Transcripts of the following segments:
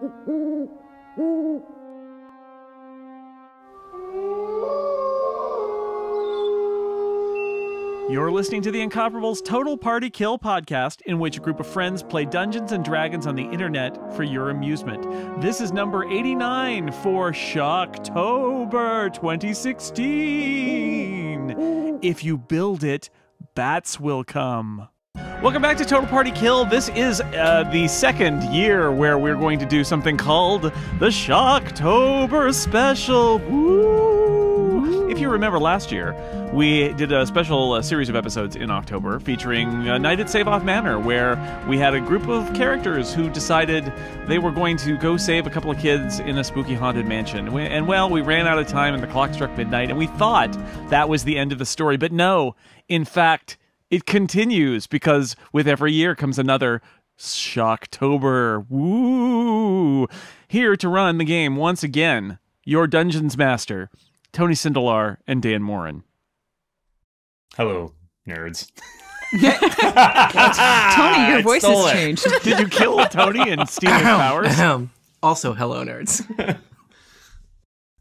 You're listening to the Incomparables Total Party Kill podcast, in which a group of friends play Dungeons and Dragons on the internet for your amusement. This is number 89 for Shocktober 2016. If you build it, bats will come. Welcome back to Total Party Kill. This is the second year where we're going to do something called the Shocktober Special. Woo! If you remember last year, we did a special series of episodes in October featuring a night at Seyvoth Manor, where we had a group of characters who decided they were going to go save a couple of kids in a spooky haunted mansion. And well, we ran out of time and the clock struck midnight, and we thought that was the end of the story. But no, in fact, it continues, because with every year comes another Shocktober. Woo! Here to run the game once again, your Dungeons Master, Tony Sindelar and Dan Morin. Hello, nerds. Tony, your voice has changed. Did you kill Tony and steal his powers? Also, hello, nerds.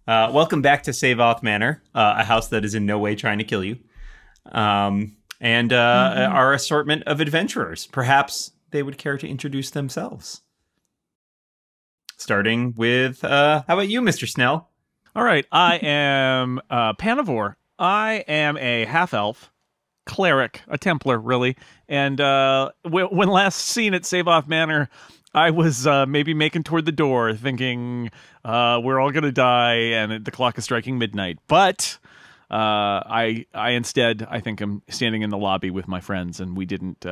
Welcome back to Seyvoth Manor, a house that is in no way trying to kill you. And our assortment of adventurers. Perhaps they would care to introduce themselves. Starting with, how about you, Mr. Snell? All right, I am Panivore. I am a half-elf, cleric, a Templar, really. And when last seen at Seyvoth Manor, I was maybe making toward the door, thinking we're all going to die and the clock is striking midnight. But I instead, I think I'm standing in the lobby with my friends, and we didn't...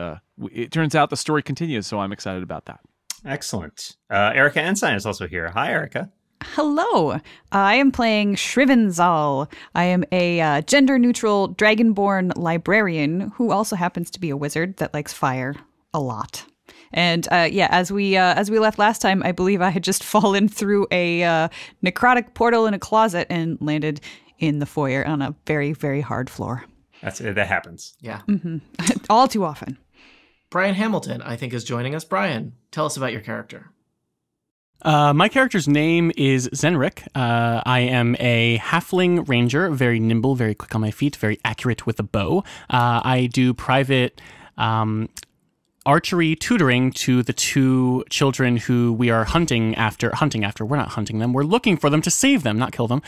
it turns out the story continues, so I'm excited about that. Excellent. Erica Ensign is also here. Hi, Erica. Hello, I am playing Shrivenzal. I am a gender-neutral, dragonborn librarian who also happens to be a wizard that likes fire a lot. And yeah, as we left last time, I believe I had just fallen through a necrotic portal in a closet and landed in the foyer on a very, very hard floor. That happens. Yeah. Mm-hmm. All too often. Brian Hamilton, I think, is joining us. Brian, tell us about your character. My character's name is Zenrik. I am a halfling ranger, very nimble, very quick on my feet, very accurate with a bow. I do private archery tutoring to the two children who we are hunting after. We're not hunting them. We're looking for them to save them, not kill them.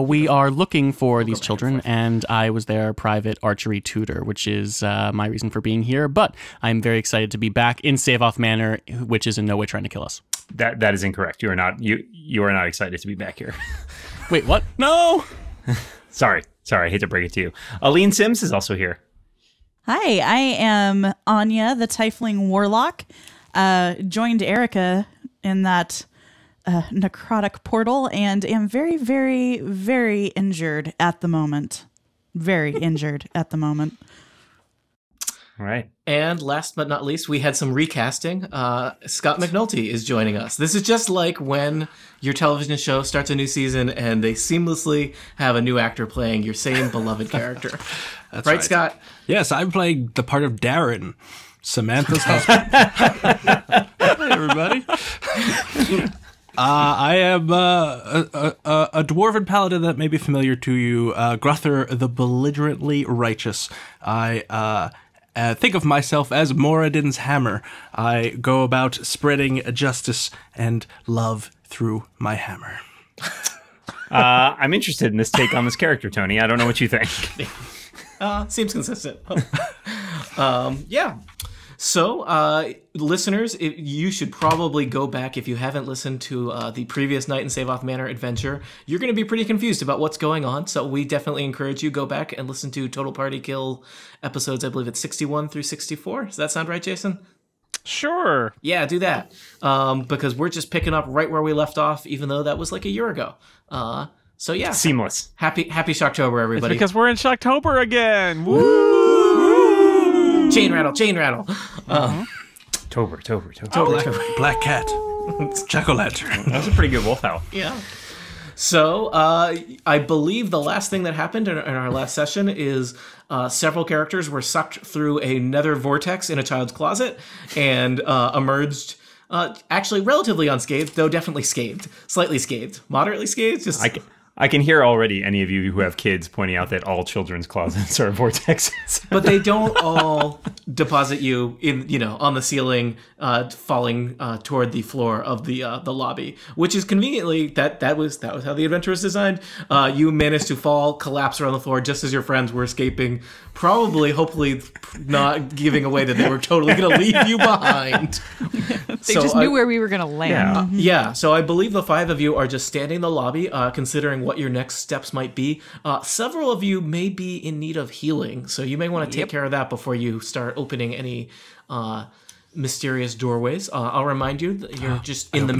We are looking for these children, and I was their private archery tutor, which is my reason for being here. But I'm very excited to be back in Seyvoth Manor, which is in no way trying to kill us. That is incorrect. You are not excited to be back here. Wait, what? No. Sorry. I hate to break it to you. Aline Sims is also here. Hi, I am Anya, the Tiefling Warlock. Joined Erica in that necrotic portal and am very, very, very injured at the moment. Very injured at the moment. All right. And last but not least, we had some recasting. Scott McNulty is joining us. This is just like when your television show starts a new season and they seamlessly have a new actor playing your same beloved character. That's right, Scott? Yes, I'm playing the part of Darren, Samantha's husband. Hey, everybody. I am a dwarven paladin that may be familiar to you, Gruther the Belligerently Righteous. I think of myself as Moradin's hammer. I go about spreading justice and love through my hammer. I'm interested in this take on this character, Tony. I don't know what you think. Seems consistent. Yeah. So, listeners, you should probably go back if you haven't listened to the previous Night in Seyvoth Manor adventure. You're going to be pretty confused about what's going on, so we definitely encourage you go back and listen to Total Party Kill episodes. I believe it's 61 through 64. Does that sound right, Jason? Sure. Yeah, do that. Because we're just picking up right where we left off, even though that was like a year ago. So yeah, seamless. Happy Shocktober, everybody! It's because we're in Shocktober again. Woo! Chain rattle. Tober. Black cat. Jack-o'-lantern. That was a pretty good wolf howl. Yeah. So I believe the last thing that happened in our last session is several characters were sucked through a nether vortex in a child's closet and emerged Actually, relatively unscathed, though definitely scathed. Slightly scathed. Moderately scathed. Just I can hear already any of you who have kids pointing out that all children's closets are vortexes. But they don't all deposit you in, on the ceiling, falling toward the floor of the lobby, which is conveniently that was how the adventure was designed. You managed to fall, collapse around the floor just as your friends were escaping, hopefully not giving away that they were totally going to leave you behind. They just knew where we were going to land. Yeah, so I believe the 5 of you are just standing in the lobby, considering what your next steps might be. Several of you may be in need of healing, so you may want to take care of that before you start opening any mysterious doorways. I'll remind you that you're just in the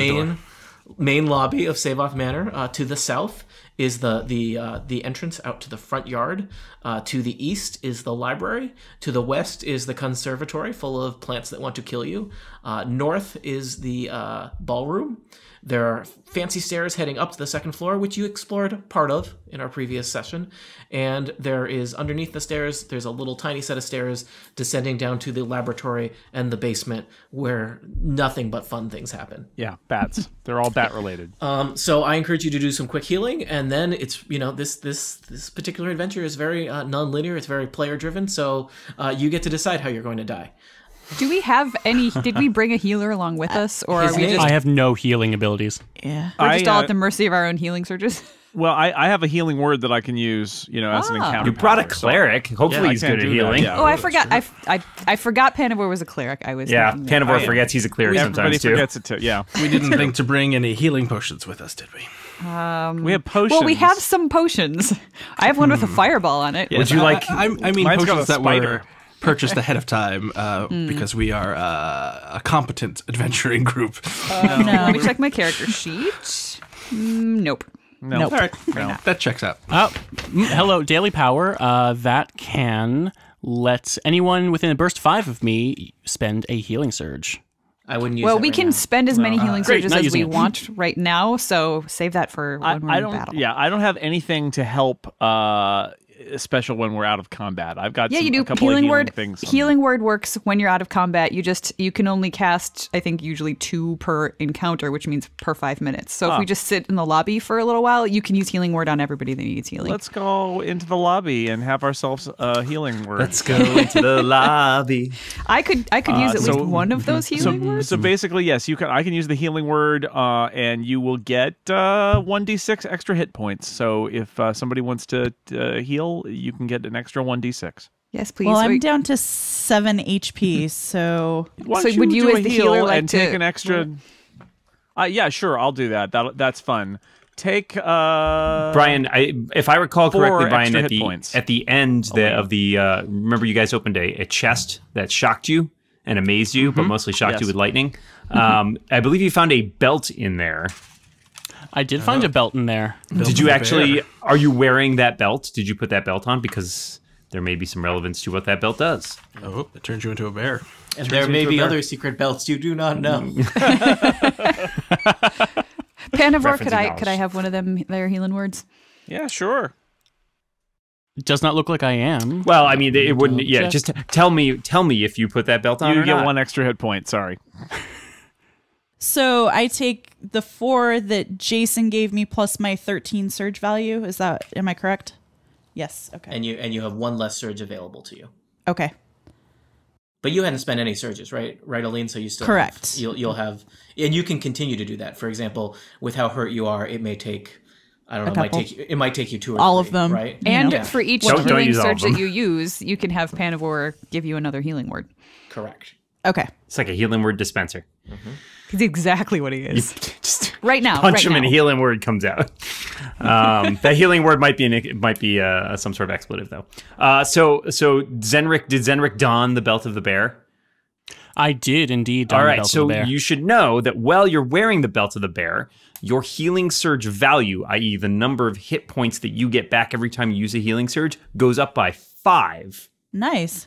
main lobby of Seyvoth Manor. To the south is the entrance out to the front yard. To the east is the library. To the west is the conservatory full of plants that want to kill you. North is the ballroom. There are fancy stairs heading up to the second floor, which you explored part of in our previous session. And there is, underneath the stairs, there's a little tiny set of stairs descending down to the laboratory and the basement, where nothing but fun things happen. Yeah, bats. They're all bat related. So I encourage you to do some quick healing, and then it's, this particular adventure is very non-linear. It's very player driven, so you get to decide how you're going to die. Do we have any? Did we bring a healer along with us, or are we just? I have no healing abilities. Yeah. We're just all at the mercy of our own healing surges. Well, I have a healing word that I can use, as an encounter. You brought a power, so- cleric. Hopefully he's good at healing. Yeah. Oh, I forgot. I forgot Panavor was a cleric. I was. thinking that. Panavor forgets he's a cleric Everybody sometimes too. forgets it too. Yeah, We didn't think to bring any healing potions with us, did we? we have potions. Well, we have some potions. I have one with a fireball on it. Would you like? I mean, Mine's got potions a that spider. were purchased ahead of time because we are a competent adventuring group. Let me check my character sheet. Nope. No. Nope. All right, that checks out. Hello, Daily Power. That can let anyone within a burst 5 of me spend a healing surge. I wouldn't use Well, that we right can now. spend as many healing Great, surges not as using we it. want right now, so save that for when we're I in don't. battle. Yeah, I don't have anything to help special when we're out of combat. I've got Yeah, you do. a couple Healing of word. things. Healing word works when you're out of combat. You can only cast, I think, usually 2 per encounter, which means per 5 minutes. So if we just sit in the lobby for a little while, you can use healing word on everybody that needs healing. Let's go into the lobby and have ourselves a healing word. Let's go into the lobby. I could use at least so- one of those healing words. So basically, yes, you can. I can use the healing word, and you will get 1d6 extra hit points. So if somebody wants to heal, you can get an extra 1d6. Yes, please. Well, I'm Wait, down to 7 HP, so Why So don't would you do as a the heal healer like and take to- an extra? Yeah, sure, I'll do that. That's fun. Take Brian, if I recall 4 correctly, Brian, extra at hit points. at the end of the remember you guys opened a chest that shocked you and amazed you, but mostly shocked you Yes. with lightning. I believe you found a belt in there. I did find a belt in there. Did you actually? Are you wearing that belt? Did you put that belt on? Because there may be some relevance to what that belt does. Oh, it turns you into a bear. And there may be other secret belts you do not know. Panavor, could Referencing I knowledge. have one of them their healing words? Yeah, sure. It does not look like I am. Well, I mean, it wouldn't. Yeah, Just- just tell me if you put that belt on. You or get not. 1 extra hit point. Sorry. So I take the 4 that Jason gave me plus my 13 surge value. Am I correct? Yes. Okay. and you have 1 less surge available to you. Okay. But you hadn't spent any surges, right? Right, Aline? So you still Correct. You'll have, and you can continue to do that. For example, with how hurt you are, it may take, I don't know, it might take you 2 or 3, All of them. right? And Yeah. for each Don't healing use all of surge that them. you use, you can have Panavor give you another healing word. Correct. Okay. It's like a healing word dispenser. He's exactly what he is. Just Right now. punch right him now. and a healing word comes out. That healing word might be some sort of expletive though. So Zenrik, did Zenrik don the belt of the bear? I did indeed don All the right, belt so of the bear. you should know that while you're wearing the belt of the bear, your healing surge value, i.e. the number of hit points that you get back every time you use a healing surge, goes up by 5. Nice.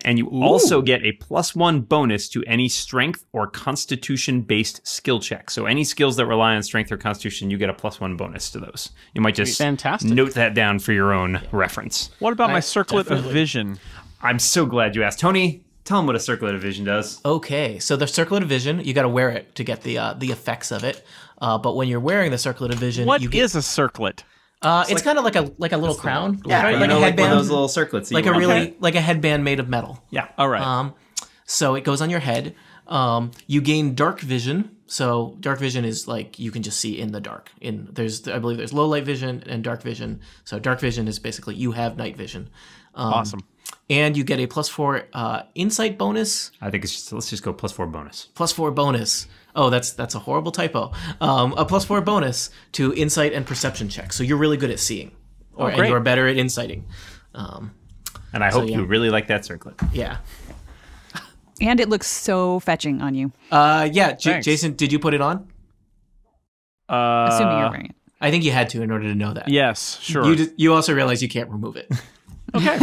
And you also get a +1 bonus to any strength or constitution-based skill check. So any skills that rely on strength or constitution, you get a +1 bonus to those. You might just Fantastic. note that down for your own reference. What about my circlet of definitely. vision? I'm so glad you asked. Tony, Tell them what a circlet of vision does. Okay, so the circlet of vision, you got to wear it to get the effects of it. But when you're wearing the circlet of vision, What you get, is a circlet? it's kind of like a little crown, Yeah, right? you Like know, a like one headband, of those little circlets. that like you a wear. really like a headband made of metal. Yeah. All right. So it goes on your head. You gain dark vision. So dark vision is like you can just see in the dark. I believe there's low light vision and dark vision. So dark vision is basically you have night vision. Awesome. And you get a +4 insight bonus. I think let's just go +4 bonus. +4 bonus. Oh, that's a horrible typo. A +4 bonus to insight and perception checks. So you're really good at seeing, and great. you're better at inciting. And I hope you really like that circlet. Yeah. And it looks so fetching on you, Yeah. Thanks. Jason, did you put it on? assuming you're wearing it. I think you had to in order to know that. Yes, sure. You also realize you can't remove it. Okay.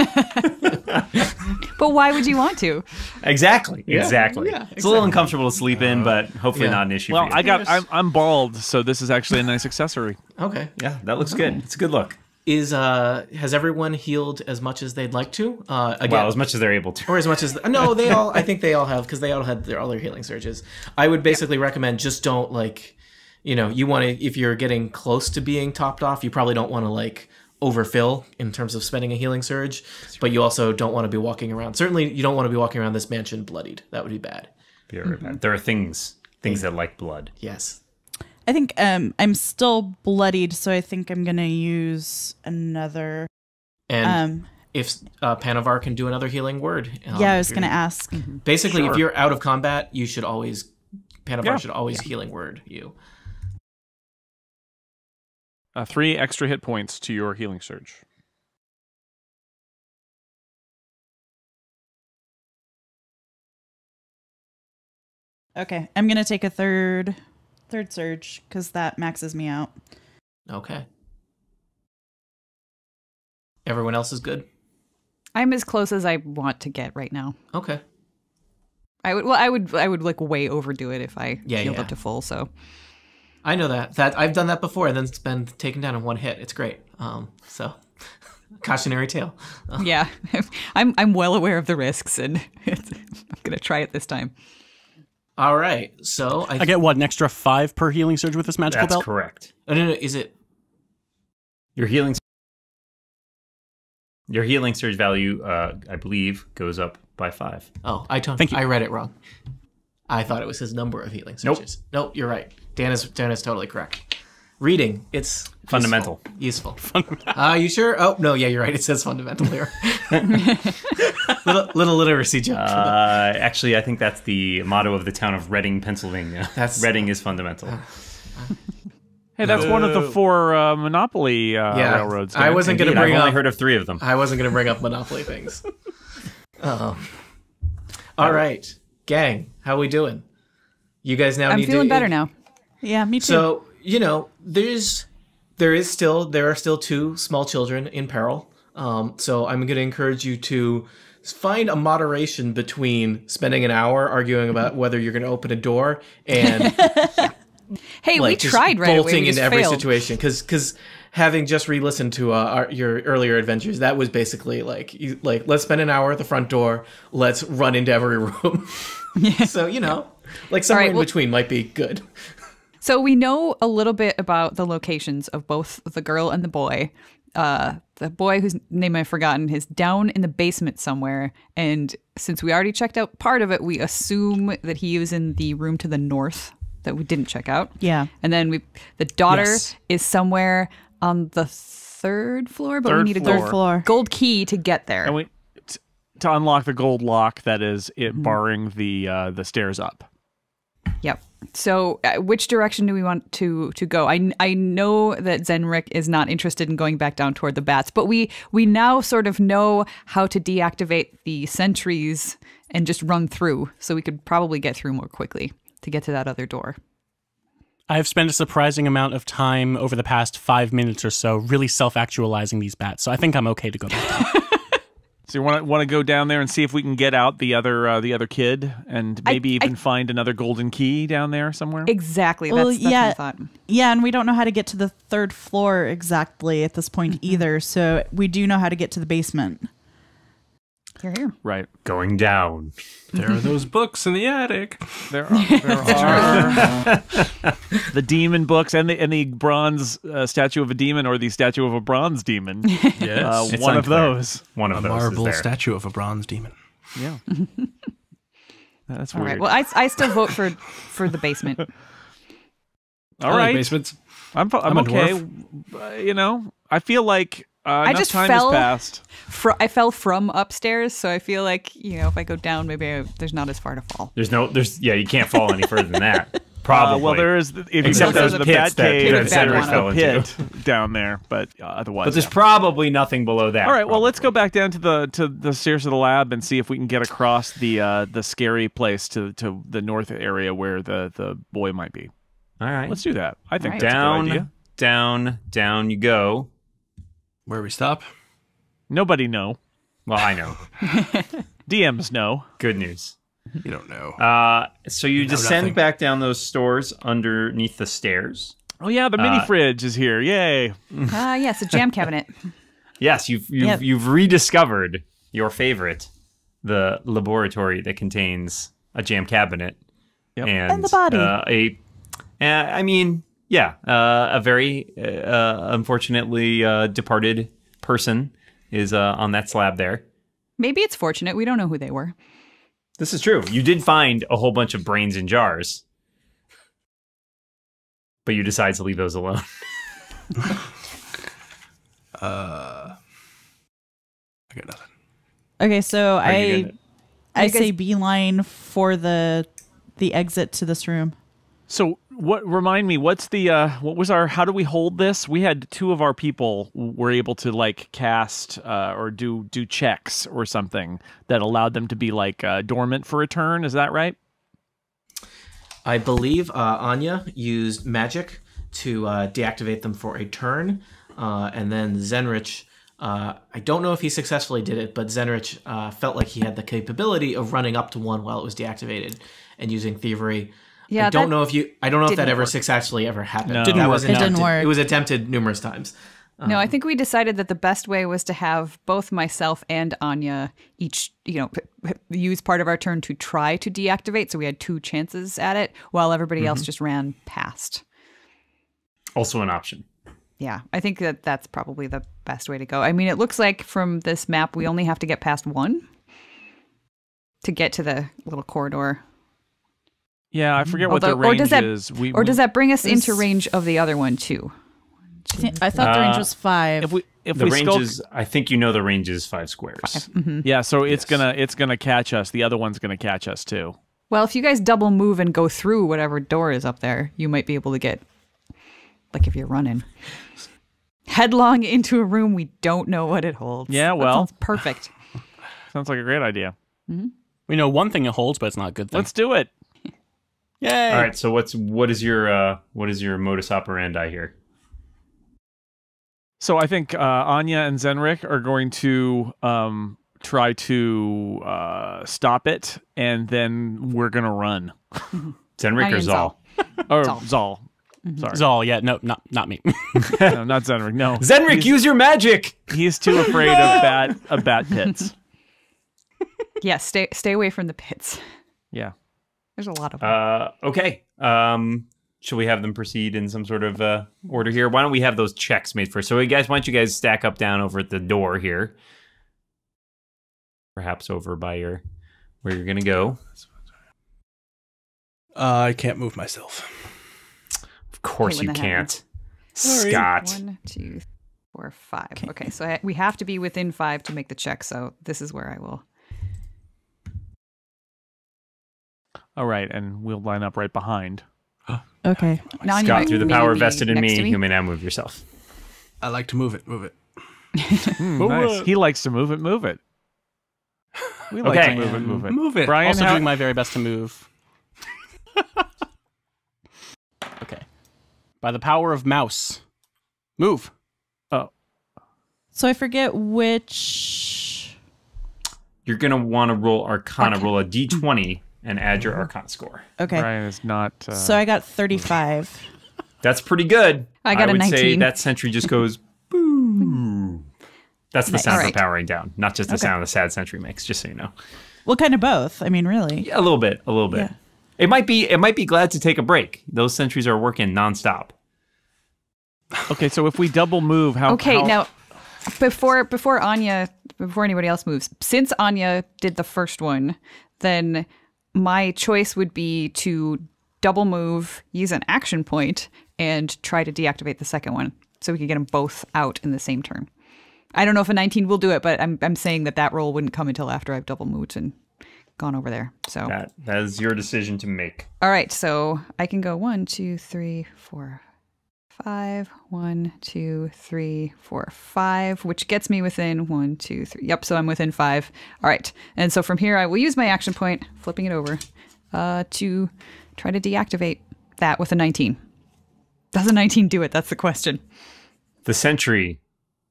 But why would you want to? Exactly. Yeah, exactly. yeah, It's a little uncomfortable to sleep in, but hopefully yeah. not an issue Well, for you. I'm bald, so this is actually a nice accessory. Okay. Yeah, that looks good. It's a good look. Has everyone healed as much as they'd like to? Again, Well, as much as they're able to. or as much as no, they all. I think they all have because they all had all their healing surges. I would basically recommend just don't you want to if you're getting close to being topped off, you probably don't want to overfill in terms of spending a healing surge, but you also don't want to be walking around. Certainly, you don't want to be walking around this mansion bloodied. That would be bad. Very bad. There are things that like blood. Yes. I think I'm still bloodied, so I think I'm gonna use another. And if Panavar can do another healing word. Yeah, I if was you're- gonna ask. Basically, Sure. if you're out of combat, you should always Panavar Yeah. should always healing word you. 3 extra hit points to your healing surge. Okay, I'm gonna take a third surge because that maxes me out. Okay. Everyone else is good. I'm as close as I want to get right now. Okay. I would way overdo it if I healed up to full. So I know that I've done that before, and then it's been taken down in one hit. It's great. So cautionary tale. yeah, I'm well aware of the risks, and I'm gonna try it this time. All right. So I get what, an extra 5 per healing surge with this magical That's belt? correct. no. Is it? Your healing surge value, I believe, goes up by 5. Oh, I Thank you. I read it wrong. I thought it was his number of healing surges. Nope, you're right. Dan is totally correct. Reading, it's Fundamental. Useful. You sure? Oh no, yeah, you're right. It says fundamental here. little literacy joke. Actually, I think that's the motto of the town of Reading, Pennsylvania. Reading is fundamental. Hey, that's one of the 4 Monopoly railroads. I wasn't going to bring I've only up. heard of 3 of them. I wasn't going to bring up Monopoly things. All right, gang, how we doing? You guys now I'm need feeling to, better now. Yeah, me too. So there are still 2 small children in peril. So I'm going to encourage you to find a moderation between spending an hour arguing about whether you're going to open a door and Hey, we just tried right away. bolting We just into every failed. situation because having just re-listened to your earlier adventures, that was basically let's spend an hour at the front door, let's run into every room. So somewhere in between might be good. So we know a little bit about the locations of both the girl and the boy. The boy whose name I've forgotten is down in the basement somewhere. And since we already checked out part of it, we assume that he was in the room to the north that we didn't check out. Yeah. And then the daughter Yes. is somewhere on the 3rd floor, but we Third need a floor. Third floor. gold key to get there. And to unlock the gold lock that is it barring the stairs up. Yep. So which direction do we want to go? I know that Zenrik is not interested in going back down toward the bats, but we now sort of know how to deactivate the sentries and just run through. So we could probably get through more quickly to get to that other door. I've spent a surprising amount of time over the past 5 minutes or so really self-actualizing these bats, so I think I'm okay to go back down. So you want to go down there and see if we can get out the other kid and maybe even find another golden key down there somewhere? Exactly. Well, That's what I thought. Yeah, and we don't know how to get to the 3rd floor exactly at this point either, so we do know how to get to the basement. Here. Right. Going down. There are those books in the attic. There are the demon books and the bronze statue of a demon or the statue of a bronze demon. Yes. It's One of unclear. those. One of A those marble is there. statue of a bronze demon. Yeah. That's All weird. right. Well, I still vote for the basement. All I like right. basements. I'm I'm a okay. I feel like enough just time fell- has passed. I fell from upstairs, so I feel like, if I go down, maybe there's not as far to fall. You can't fall any further than that. Probably. Well, there is if you Except go to those the pits bat that cave. Cedric There's fell a into. pit down there, but otherwise. But there's yeah. probably nothing below that. All right. Well, let's probably. go back down to the stairs of the lab and see if we can get across the scary place to the north area where the boy might be. All right. Let's do that. I think Right. that's a good idea. Down you go. Where we stop? Nobody know. Well, I know. DMs know. Good news. You don't know. So you know descend nothing. back down those stairs underneath the stairs. Oh yeah, the mini fridge is here. Yay! Yes, a jam cabinet. Yes, you've rediscovered your favorite, the laboratory that contains a jam cabinet Yep. And the body. A very unfortunately departed person is on that slab there. Maybe it's fortunate. We don't know who they were. This is true. You did find a whole bunch of brains in jars, but you decide to leave those alone. I got nothing. Okay, so Are you I You guys- say beeline for the exit to this room. So remind me, what's the how do we hold this? We had two of our people were able to like cast or do checks or something that allowed them to be like dormant for a turn. Is that right? I believe Anya used magic to deactivate them for a turn, and then Zenrich. I don't know if he successfully did it, but Zenrich felt like he had the capability of running up to one while it was deactivated and using thievery. Yeah, I don't know if that didn't ever work. successfully ever happened. No. Didn't That work. was It didn't attempted. work. It was attempted numerous times. No, I think we decided that the best way was to have both myself and Anya each, use part of our turn to try to deactivate. So we had two chances at it while everybody else just ran past. Also an option. Yeah, I think that's probably the best way to go. I mean, it looks like from this map, we only have to get past one to get to the little corridor. Yeah, I forget what the Although- or range does that- is. Or does that bring us into This- range of the other one too? I thought the range was 5. if The we range skulk, is, I think you know the range is 5 squares. yeah, so it's gonna catch us. The other one's gonna catch us too. Well, if you guys double move and go through whatever door is up there, you might be able to get, like if you're running, headlong into a room we don't know what it holds. Yeah, That well. sounds perfect. Sounds like a great idea. We know one thing it holds, but it's not a good thing. Let's do it. Yay! All right. So what is your modus operandi here? So I think Anya and Zenrik are going to try to stop it, and then we're gonna run. Zenrik Anya or and Zal? Or Zal. Zal. Sorry. Zal, yeah, no, not me. No, not Zenrik. No. Zenrik, use your magic. He's too afraid of bat pits. Yeah, stay away from the pits. Yeah. There's a lot of them. Okay. Should we have them proceed in some sort of order here? Why don't we have those checks made first? So, why don't you guys stack up down over at the door here? Perhaps over by where you're gonna go. I can't move myself. Of course Okay, you when that can't, happens. Scott. 1, 2, 4, 5. Okay, so we have to be within 5 to make the check. So this is where I will. All right, and we'll line up right behind. Okay. Now you Scott, might through the maybe power be vested in next to me, you may now move yourself. I like to move it. Move it. Nice. He likes to move it. Move it. We like Okay. to move it. Move it. Move it. Brian, Also how- doing my very best to move. Okay. By the power of mouse. Move. So I forget which. You're gonna want to roll Arcana. Roll a d20 and add your Arcana score. Okay. Brian is not. So I got 35. That's pretty good. I got a would say 19. that sentry just goes boom. That's the Nice. sound All we're right. powering down, not just the sound the sad sentry makes, just so you know. Well, kind of both. I mean, really. Yeah, a little bit. Yeah. It might be glad to take a break. Those sentries are working nonstop. Okay, so if we double move, how? Okay, how- now before anybody else moves, since Anya did the first one, then my choice would be to double move, use an action point, and try to deactivate the second one, so we could get them both out in the same turn. I don't know if a 19 will do it, but I'm saying that roll wouldn't come until after I've double moved and gone over there. So That is your decision to make. all right, so I can go 1, 2, 3, 4, 5. 1, 2, 3, 4, 5, which gets me within 1, 2, 3. Yep, so I'm within 5. All right, and so from here I will use my action point, flipping it over, to try to deactivate that with a 19. Does a 19 do it? That's the question. The sentry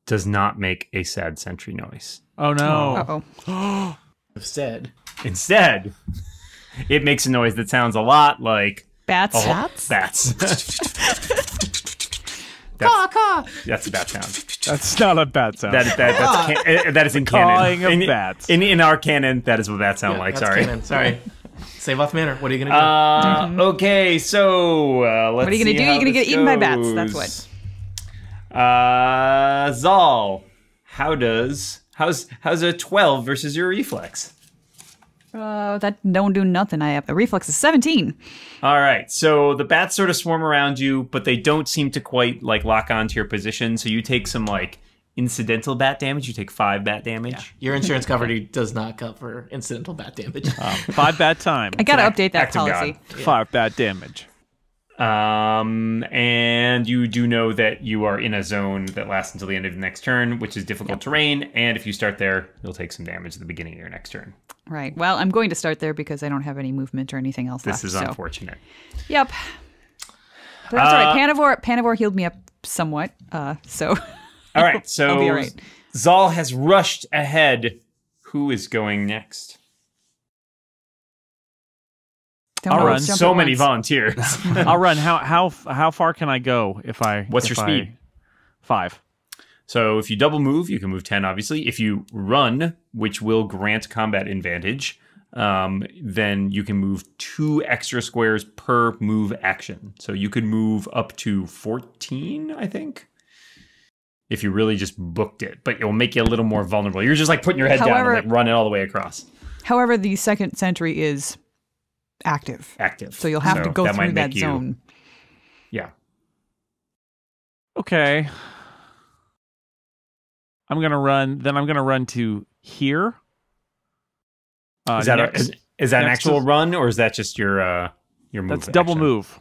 does not make a sad sentry noise. Oh no! Uh-oh. Instead, it makes a noise that sounds a lot like Bats. Bats? That's a bat sound. That's not a bat sound. That is in Cawing canon. of bats. In our canon, that is what bats sound yeah, like. that's Sorry. canon. Sorry. Seyvoth Manor. What are you gonna do? Okay, so let's What are you gonna see do? how You're gonna this get eaten by bats. goes. That's what. Zal, how's a 12 versus your reflex? That don't do nothing. I have a reflex is 17. All right, so the bats sort of swarm around you, but they don't seem to quite like lock onto your position. So you take some like incidental bat damage. You take 5 bat damage. Your insurance coverage does not cover incidental bat damage. 5 bat time. I gotta update that act of policy. God. 5 bat damage. And you do know that you are in a zone that lasts until the end of the next turn, which is difficult terrain. And if you start there, you'll take some damage at the beginning of your next turn. Right. Well, I'm going to start there because I don't have any movement or anything else left. This is so. unfortunate. Yep. But that's all right. Panivore healed me up somewhat. So. All right, so I'll be all right. Zal has rushed ahead. Who is going next? Don't I'll always run. jump So at many once. volunteers. I'll run. How far can I go if I? What's your speed? 5. So if you double move, you can move 10, obviously. If you run, which will grant combat advantage, then you can move 2 extra squares per move action. So you could move up to 14, I think, if you really just booked it. But it will make you a little more vulnerable. You're just like putting your head down However- and like run it all the way across. However, the second sentry is active. Active. So you'll have to go that might through that make you- zone. Yeah. Okay. I'm gonna run. Then I'm gonna run to here. Is that next- is that an next actual is- run, or is that just your move? That's double action? move.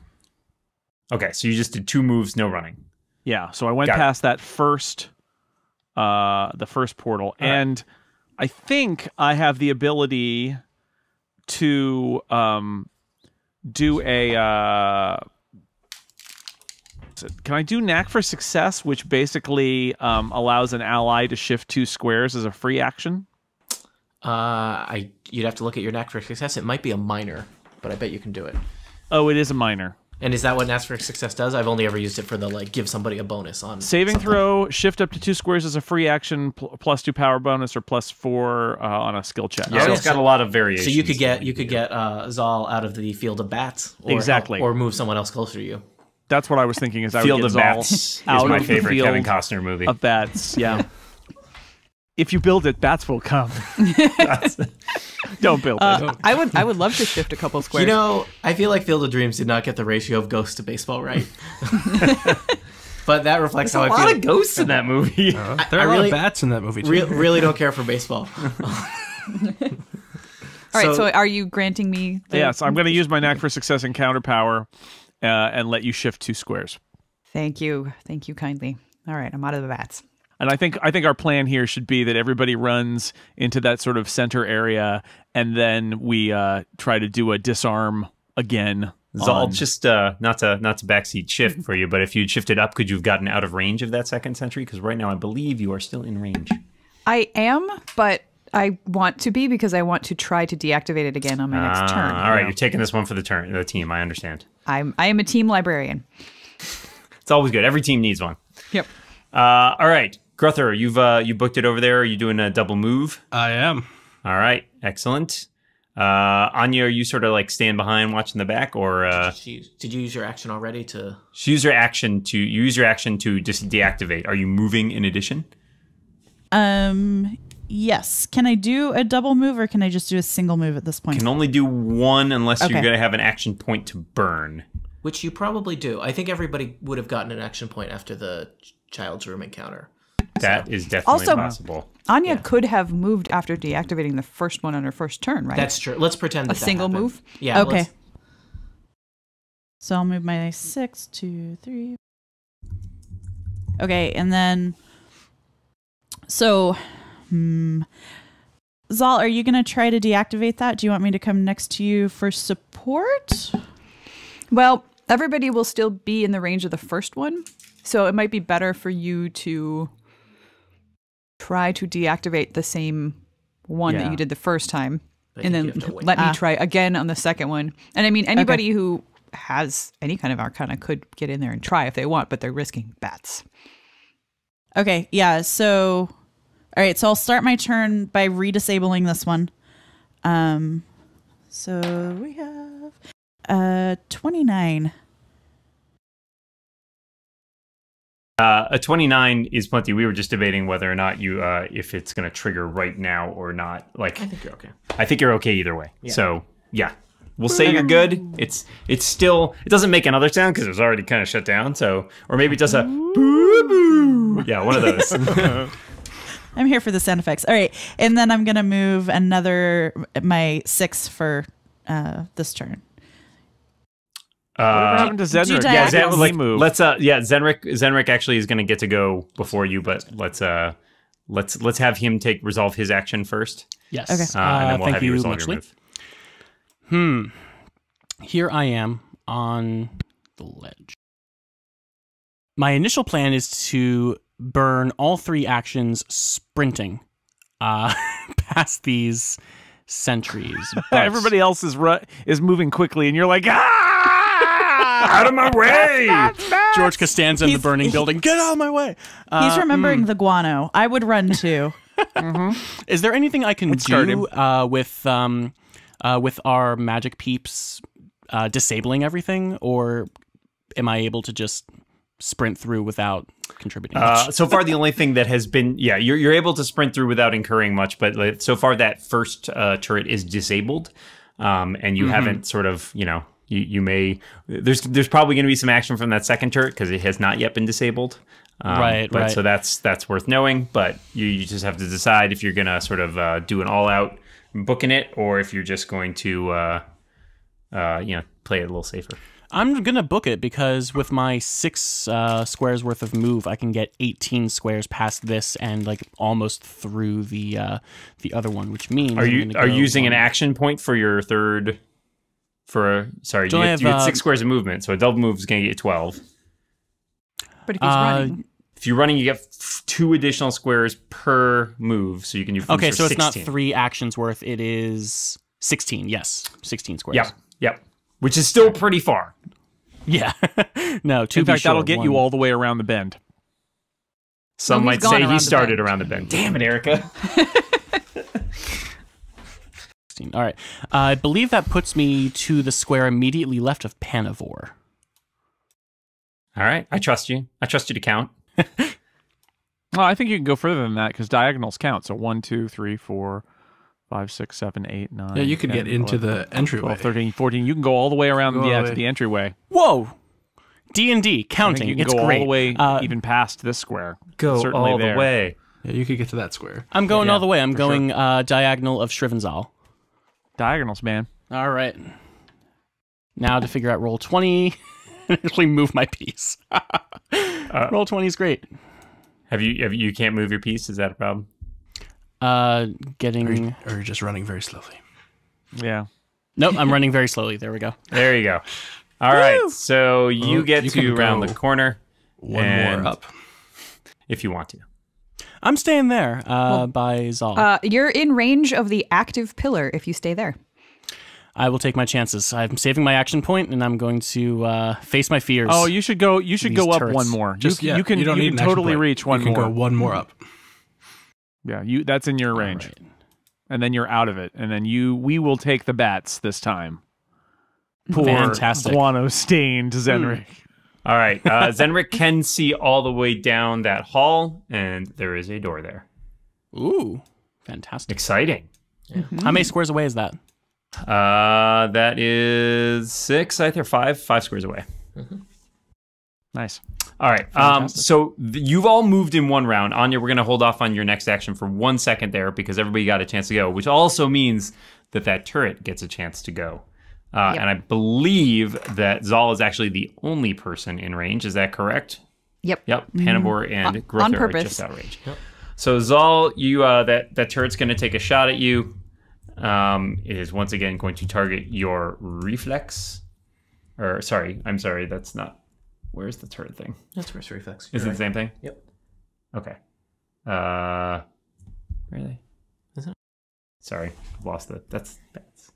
Okay, so you just did 2 moves, no running. Yeah. So I went Got it. past that first, the first portal, and I think I have the ability to do a. Can I do Knack for Success, which basically allows an ally to shift 2 squares as a free action? You'd have to look at your knack for success. It might be a minor, but I bet you can do it. Oh, it is a minor. And is that what knack for success does? I've only ever used it for the like give somebody a bonus on Saving something. throw, shift up to 2 squares as a free action, plus 2 power bonus, or plus 4 on a skill check. Yeah, Oh, it's got a lot of variations. So you could get Zal out of the field of bats, or Exactly. or move someone else closer to you. That's what I was thinking. Is I Field would of get Zal Bats is out my of the favorite field Kevin Costner movie. of bats. Yeah. If you build it, bats will come. Don't build it. I would love to shift a couple squares. You know, I feel like Field of Dreams did not get the ratio of ghosts to baseball right. But that reflects There's how a I lot feel. of ghosts in that movie. There are I a lot really- of bats in that movie, too. Really don't care for baseball. All right, so- so are you granting me the Yes, I'm going to use my Knack for Success and counter power and let you shift 2 squares. Thank you. Thank you kindly. All right, I'm out of the bats. And I think our plan here should be that everybody runs into that sort of center area, and then we try to do a disarm again. Zal, on- just not to backseat shift for you, but if you'd shifted up, could you have gotten out of range of that second sentry? Because right now, I believe you are still in range. I am, but I want to be because I want to try to deactivate it again on my next turn. All right, you're taking this one for the team. I understand. I am a team librarian. It's always good. Every team needs one. Yep. All right. Gruther, you booked it over there. Are you doing a double move? I am. All right, excellent. Anya, are you sort of like stand behind watching the back, or did you use your action already to? Use your action to just deactivate. Are you moving in addition? Yes. Can I do a double move, or can I just do a single move at this point? Can only do one unless Okay. you're going to have an action point to burn. Which you probably do. I think everybody would have gotten an action point after the child's room encounter. That is definitely Also- possible. Anya could have moved after deactivating the first one on her first turn, right? That's true. Let's pretend that a single happened. move. Yeah. Okay. let's- So I'll move my 6, 2, 3. Okay, and then so Zal, are you gonna try to deactivate that? Do you want me to come next to you for support? Well, everybody will still be in the range of the first one, so it might be better for you to try to deactivate the same one that Yeah. you did the first time, I and think then you have to wait. let me try again on the second one. And I mean, anybody who has any kind of arcana could get in there and try if they want, but they're risking bats. Okay, yeah. So, all right. So I'll start my turn by redisabling this one. So we have 29. A 29 is plenty. We were just debating whether or not you, if it's going to trigger right now or not. Like, I think you're okay. I think you're okay either way. So yeah, we'll say you're good. It's still, it doesn't make another sound because it was already kind of shut down. So, or maybe it does a boo boo. Yeah, one of those. I'm here for the sound effects. All right, and then I'm gonna move my 6 for this turn. What happened to Zenrik? Do Yeah, diagonals? like, move. let's Zenrik actually is going to get to go before you, but let's have him resolve his action first. Yes. Okay. And then we'll thank have you you resolve muchly. your move. Here I am on the ledge. My initial plan is to burn all 3 actions sprinting past these sentries. But Everybody else is moving quickly, and you're like, Out of my way! George Costanza in the burning building. Get out of my way! He's remembering the guano. I would run too. Is there anything I can start do with our magic peeps disabling everything, or am I able to just sprint through without contributing much? So far, the only thing that has been, you're able to sprint through without incurring much, but like, so far that first turret is disabled, and you haven't sort of, you may, there's probably going to be some action from that second turret because it has not yet been disabled. Right. So that's worth knowing, but you just have to decide if you're going to sort of do an all-out booking it, or if you're just going to, play it a little safer. I'm gonna book it because with my 6 squares worth of move, I can get 18 squares past this and like almost through the other one, which means Are you using an action point for your third? You get 6 squares of movement, so a double move is going to get you 12. But if he's running, If you're running, you get 2 additional squares per move, so you can do. Okay, so 16. it's not 3 actions worth; it is 16. Yes, 16 squares. Yep. Which is still pretty far. Yeah. No, in fact, that'll get you all the way around the bend. Some No, he's might say gone he around the started bend. around the bend. Damn it, Erica. 16. All right. I believe that puts me to the square immediately left of Panivore. All right, I trust you. I trust you to count. Well, I think you can go further than that because diagonals count. So 1, 2, 3, 4, 5, 6, 7, 8, 9. Yeah, you could 10, get into 11, the entryway. 12, 13, 14. You can go all the way around Go all the to way. the entryway. Whoa! D&D I think counting. you can It's go great. all the way even past this square. Go Certainly all there. the way. Yeah, you could get to that square. I'm going Yeah, all the way. I'm for going diagonal of Shrivenzal. Diagonals, man. All right. Now to figure out roll 20 and actually move my piece. Roll 20 is great. You can't move your piece? Is that a problem? Getting. Or you're just running very slowly. Yeah. Nope, I'm running very slowly. There we go. There you go. All right, so you Well, get you to can round go the corner One And- more up. if you want to. I'm staying there by Zal. you're in range of the active pillar if you stay there. I will take my chances. I'm saving my action point, and I'm going to face my fears. Oh, you should go. You should go up turrets. one more. Just, you can don't need an action totally point. reach one you can more. go one more up. Yeah, that's in your range, right. and then you're out of it, and then we will take the bats this time. Poor Fantastic. guano stained Zenrik. All right. Zenrik can see all the way down that hall, and there is a door there. Ooh, fantastic. Exciting. How many squares away is that? That is 6, I think, 5 squares away. Nice. All right. So you've all moved in one round. Anya, we're going to hold off on your next action for 1 second there because everybody got a chance to go, which also means that turret gets a chance to go. And I believe that Zal is actually the only person in range. Is that correct? Yep. Yep. Panavor and Grother on are purpose. just out of range. Yep. So Zal, you that turret's going to take a shot at you. It is once again going to target your reflex. I'm sorry, that's not. Where's the turret thing? That's first reflex. Is it the same thing? Yep. Okay. Where are they? Is it? Sorry, I've lost it. That's bats.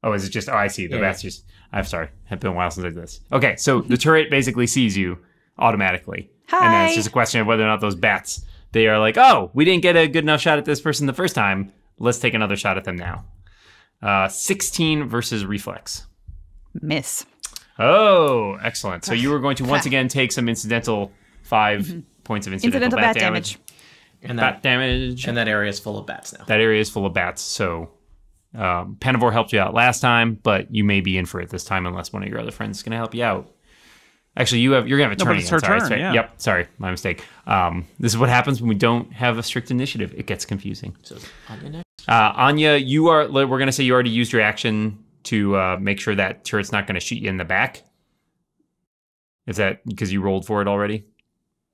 Oh, is it just? Oh, I see. The bats just. I'm sorry. It's been a while since I did this. Okay, so the turret basically sees you automatically, and then it's just a question of whether or not those bats. They are like, oh, we didn't get a good enough shot at this person the first time. Let's take another shot at them now. 16 versus reflex. Miss. Oh, excellent. So you were going to once again take some incidental 5 points of incidental bat damage. And Bat damage. And that area is full of bats now. That area is full of bats. So Panavor helped you out last time, but you may be in for it this time unless one of your other friends is going to help you out. Actually, you're gonna have a turn. but it's her sorry, turn, sorry. yeah. Yep. Sorry, my mistake. This is what happens when we don't have a strict initiative. It gets confusing. So is Anya next? Anya, we're gonna say you already used your action to make sure that turret's not gonna shoot you in the back. Is that because you rolled for it already?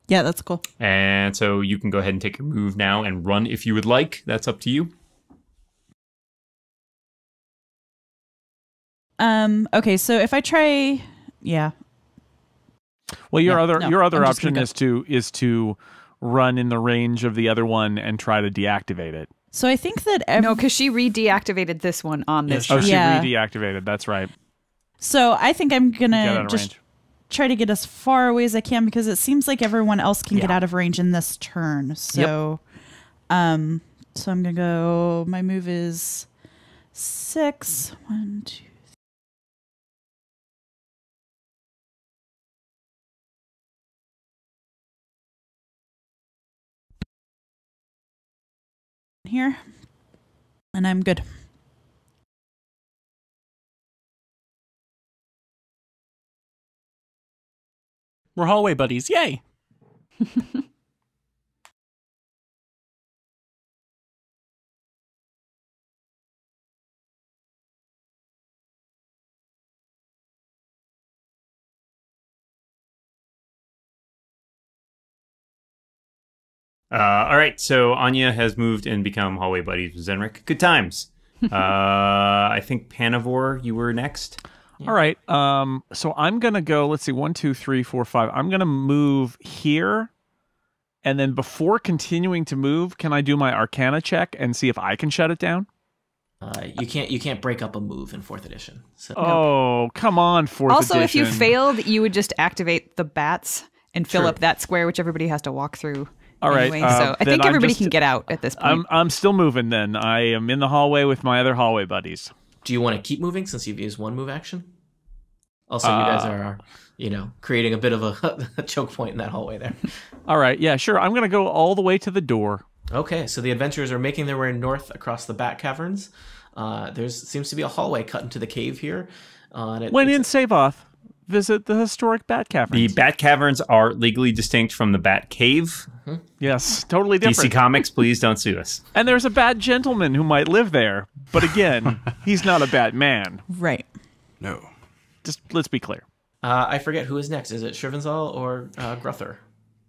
Yeah, that's cool. And so you can go ahead and take your move now and run if you would like. That's up to you. Okay, so if I try, yeah. Well, your No, other I'm just option gonna is to run in the range of the other one and try to deactivate it. So I think that No, because she re-deactivated this one on this. Oh, she Yeah. re-deactivated. That's right. So I think I'm Get out gonna of just range. try to get as far away as I can because it seems like everyone else can get out of range in this turn. So, so I'm gonna go. My move is 6. 1, 2. Here, and I'm good. We're hallway buddies. Yay! All right, so Anya has moved and become hallway buddies with Zenrik. Good times. I think Panavor, you were next. All right. So I'm gonna go. Let's see. 1, 2, 3, 4, 5. I'm gonna move here, and then before continuing to move, can I do my Arcana check and see if I can shut it down? You can't break up a move in 4th edition. So Oh, come on, 4th Also, if you edition. failed, you would just activate the bats and fill up that square, which everybody has to walk through. All right, Anyway, so I then think I'm everybody just- can get out at this point. I'm still moving. Then I am in the hallway with my other hallway buddies. do you want to keep moving since you've used one move action? Also, you guys are, creating a bit of a choke point in that hallway there. All right, yeah, sure. I'm gonna go all the way to the door. Okay, so the adventurers are making their way north across the Bat Caverns. Seems to be a hallway cut into the cave here. When in Seyvoth, visit the historic Bat The Caverns. Bat Caverns are legally distinct from the Bat Cave. Yes, totally different. DC Comics, please don't sue us. And there's a bad gentleman who might live there, but again, he's not a bad man. Right. No. Just let's be clear. I forget who is next. Is it Shrivenzal or Grother?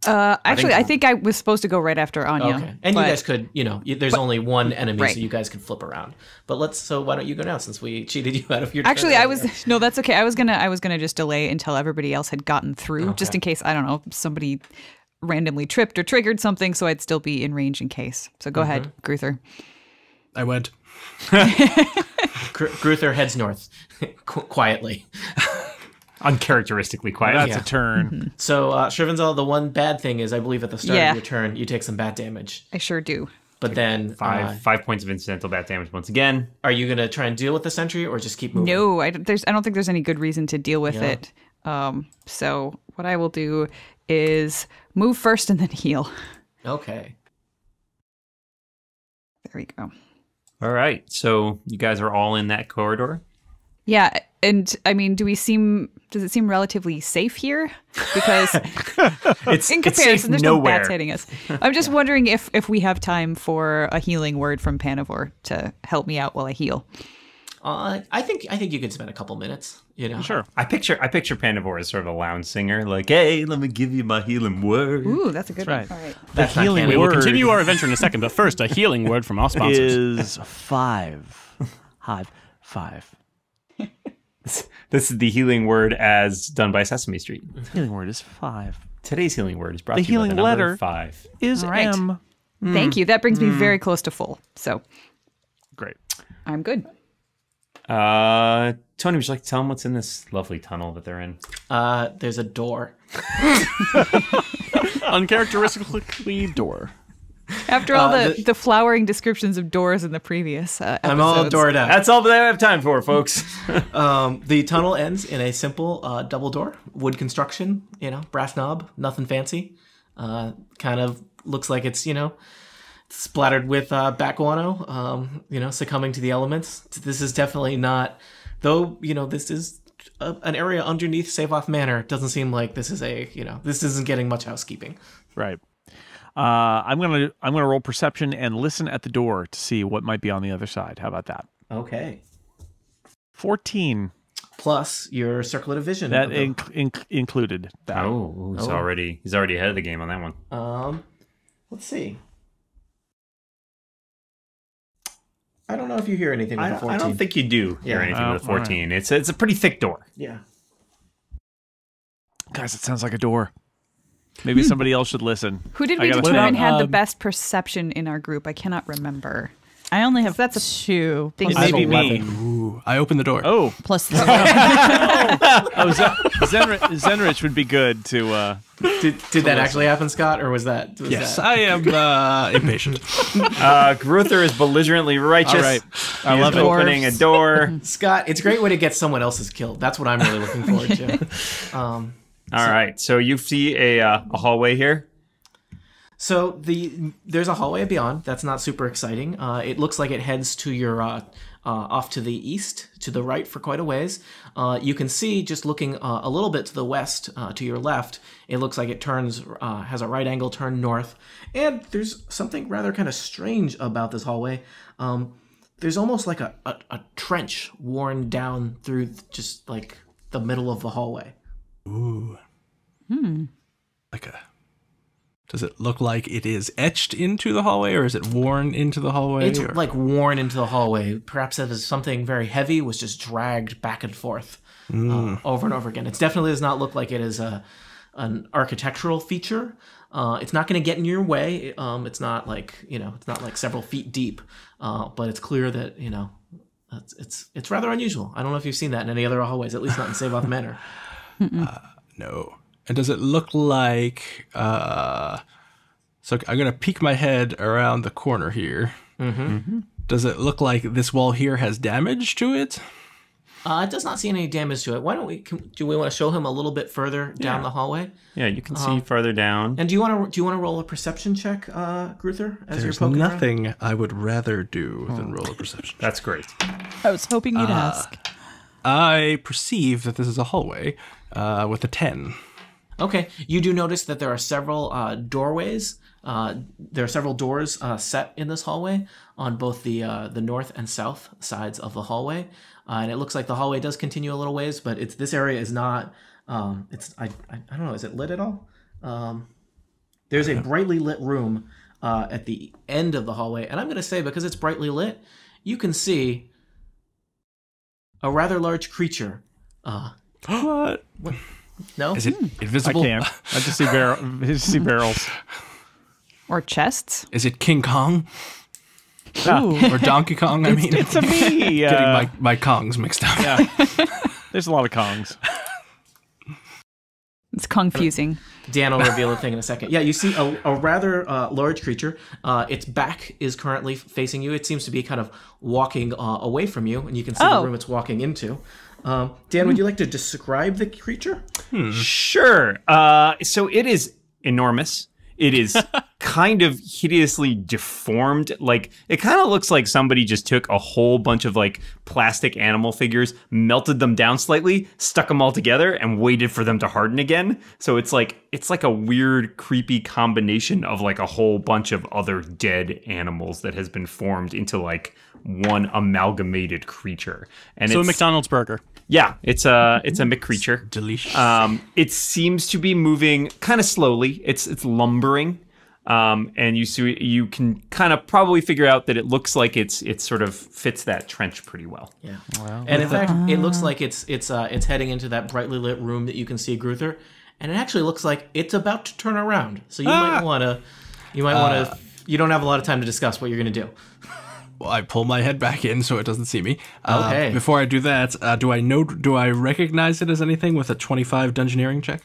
Actually, I think I was supposed to go right after Anya. Okay, and you but- guys could, there's only one enemy, Right. so you guys can flip around. But so why don't you go now since we cheated you out of your turn Actually, I earlier? was no, that's okay. I was gonna just delay until everybody else had gotten through, just in case, I don't know, somebody randomly tripped or triggered something, so I'd still be in range in case. So go ahead, Gruther. I went. Gruther heads north quietly. Uncharacteristically quiet. That's a turn. So, Shrivenzal, the one bad thing is I believe at the start of your turn, you take some bat damage. I sure do. But then... 5 points of incidental bat damage once again. Are you going to try and deal with the sentry or just keep moving? No, I don't think there's any good reason to deal with it. So what I will do is move first and then heal. Okay. There we go. All right. So you guys are all in that corridor? Yeah, and I mean, does it seem relatively safe here? Because in comparison, there's no bats hitting us. I'm just wondering if we have time for a healing word from Panivore to help me out while I heal. I think you could spend a couple minutes. You know, Sure. I picture Panivore as sort of a lounge singer, like, "Hey, let me give you my healing word." Ooh, that's a good That's one. All right. The healing We will word continue our adventure in a second, but first, a healing word from our sponsors. is 5. Five. This is the healing word as done by Sesame Street. Healing word is 5. Today's healing word is brought The to you by healing the number letter 5. Is All right. M. Thank you. That brings me very close to full. So Great. I'm good. Tony, would you like to tell them what's in this lovely tunnel that they're in? there's a door. Uncharacteristically door. After all the flowering descriptions of doors in the previous I'm all episodes. doored out. That's all that I have time for, folks. The tunnel ends in a simple double door, wood construction, brass knob, nothing fancy. Kind of looks like it's, splattered with bat guano, succumbing to the elements. This is definitely not, though, this is an area underneath Seyvoth Manor. It doesn't seem like this is this isn't getting much housekeeping. Right. I'm gonna roll perception and listen at the door to see what might be on the other side. How about that? Okay. 14. Plus your circlet of vision. That included that. Oh, he's already ahead of the game on that one. Let's see. I don't know if you hear anything with the 14. I don't think you do hear anything with the 14. Right. It's a pretty thick door. Yeah. Guys, it sounds like a door. Maybe somebody else should listen. Who did we determine had the best perception in our group? I cannot remember. I only have That's a 2. thing. Maybe me. Ooh, I opened the door. Oh, Plus the Zenrich would be good to. Did that actually happen, Scott, or was that? Yes, I am impatient. Gruther is belligerently righteous. All right. I love it. Opening a door. Scott, it's a great way to get someone else's killed. That's what I'm really looking forward to. All right. So you see a hallway here. So there's a hallway beyond. That's not super exciting. It looks like it heads to your off to the east, to the right for quite a ways. You can see, just looking a little bit to the west, to your left, it looks like it turns, has a right angle turn north. And there's something rather kind of strange about this hallway. There's almost like a trench worn down through just like the middle of the hallway. Ooh. Does it look like it is etched into the hallway, or is it worn into the hallway? It's like worn into the hallway. Perhaps it is something very heavy was just dragged back and forth over and over again. It definitely does not look like it is an architectural feature. It's not going to get in your way. It's not like it's not like several feet deep. But it's clear that it's rather unusual. I don't know if you've seen that in any other hallways, at least not in Seyvoth Manor. No. And does it look like... so I'm going to peek my head around the corner here. Does it look like this wall here has damage to it? It does not see any damage to it. Why don't we... Do we want to show him a little bit further down the hallway? Yeah, you can see farther down. And do you want to roll a perception check, Gruther, as you're There's poking around? nothing I would rather do than roll a perception. That's great. I was hoping you'd ask. I perceive that this is a hallway with a 10. Okay, you do notice that there are several doorways. There are several doors set in this hallway on both the north and south sides of the hallway, and it looks like the hallway does continue a little ways, but this area is not. I don't know. Is it lit at all? There's a brightly lit room at the end of the hallway, and I'm going to say because it's brightly lit, you can see a rather large creature. What? No? Is it I invisible? can't. I just see barrels. Or chests. Is it King Kong? Or Donkey Kong, I mean. It's a me. Getting my Kongs mixed up. Yeah. There's a lot of Kongs. It's confusing. Dan will reveal the thing in a second. Yeah, you see a rather large creature. Its back is currently facing you. It seems to be kind of walking away from you, and you can see the room it's walking into. Dan, would you like to describe the creature? Sure. So it is enormous. It is kind of hideously deformed. Like, it kind of looks like somebody just took a whole bunch of like plastic animal figures, melted them down slightly, stuck them all together, and waited for them to harden again. So it's like a weird, creepy combination of like a whole bunch of other dead animals that has been formed into like one amalgamated creature. And So a it's McDonald's burger. Yeah, it's a McCreature. Delicious. It seems to be moving kind of slowly. It's lumbering, and you can kind of probably figure out that it looks like it sort of fits that trench pretty well. Yeah. Wow. And in fact, it looks like it's heading into that brightly lit room that you can see Gruther, and it actually looks like it's about to turn around. So you might want to. You don't have a lot of time to discuss what you're going to do. Well, I pull my head back in so it doesn't see me. Okay. Before I do that, do I recognize it as anything with a 25 dungeoneering check?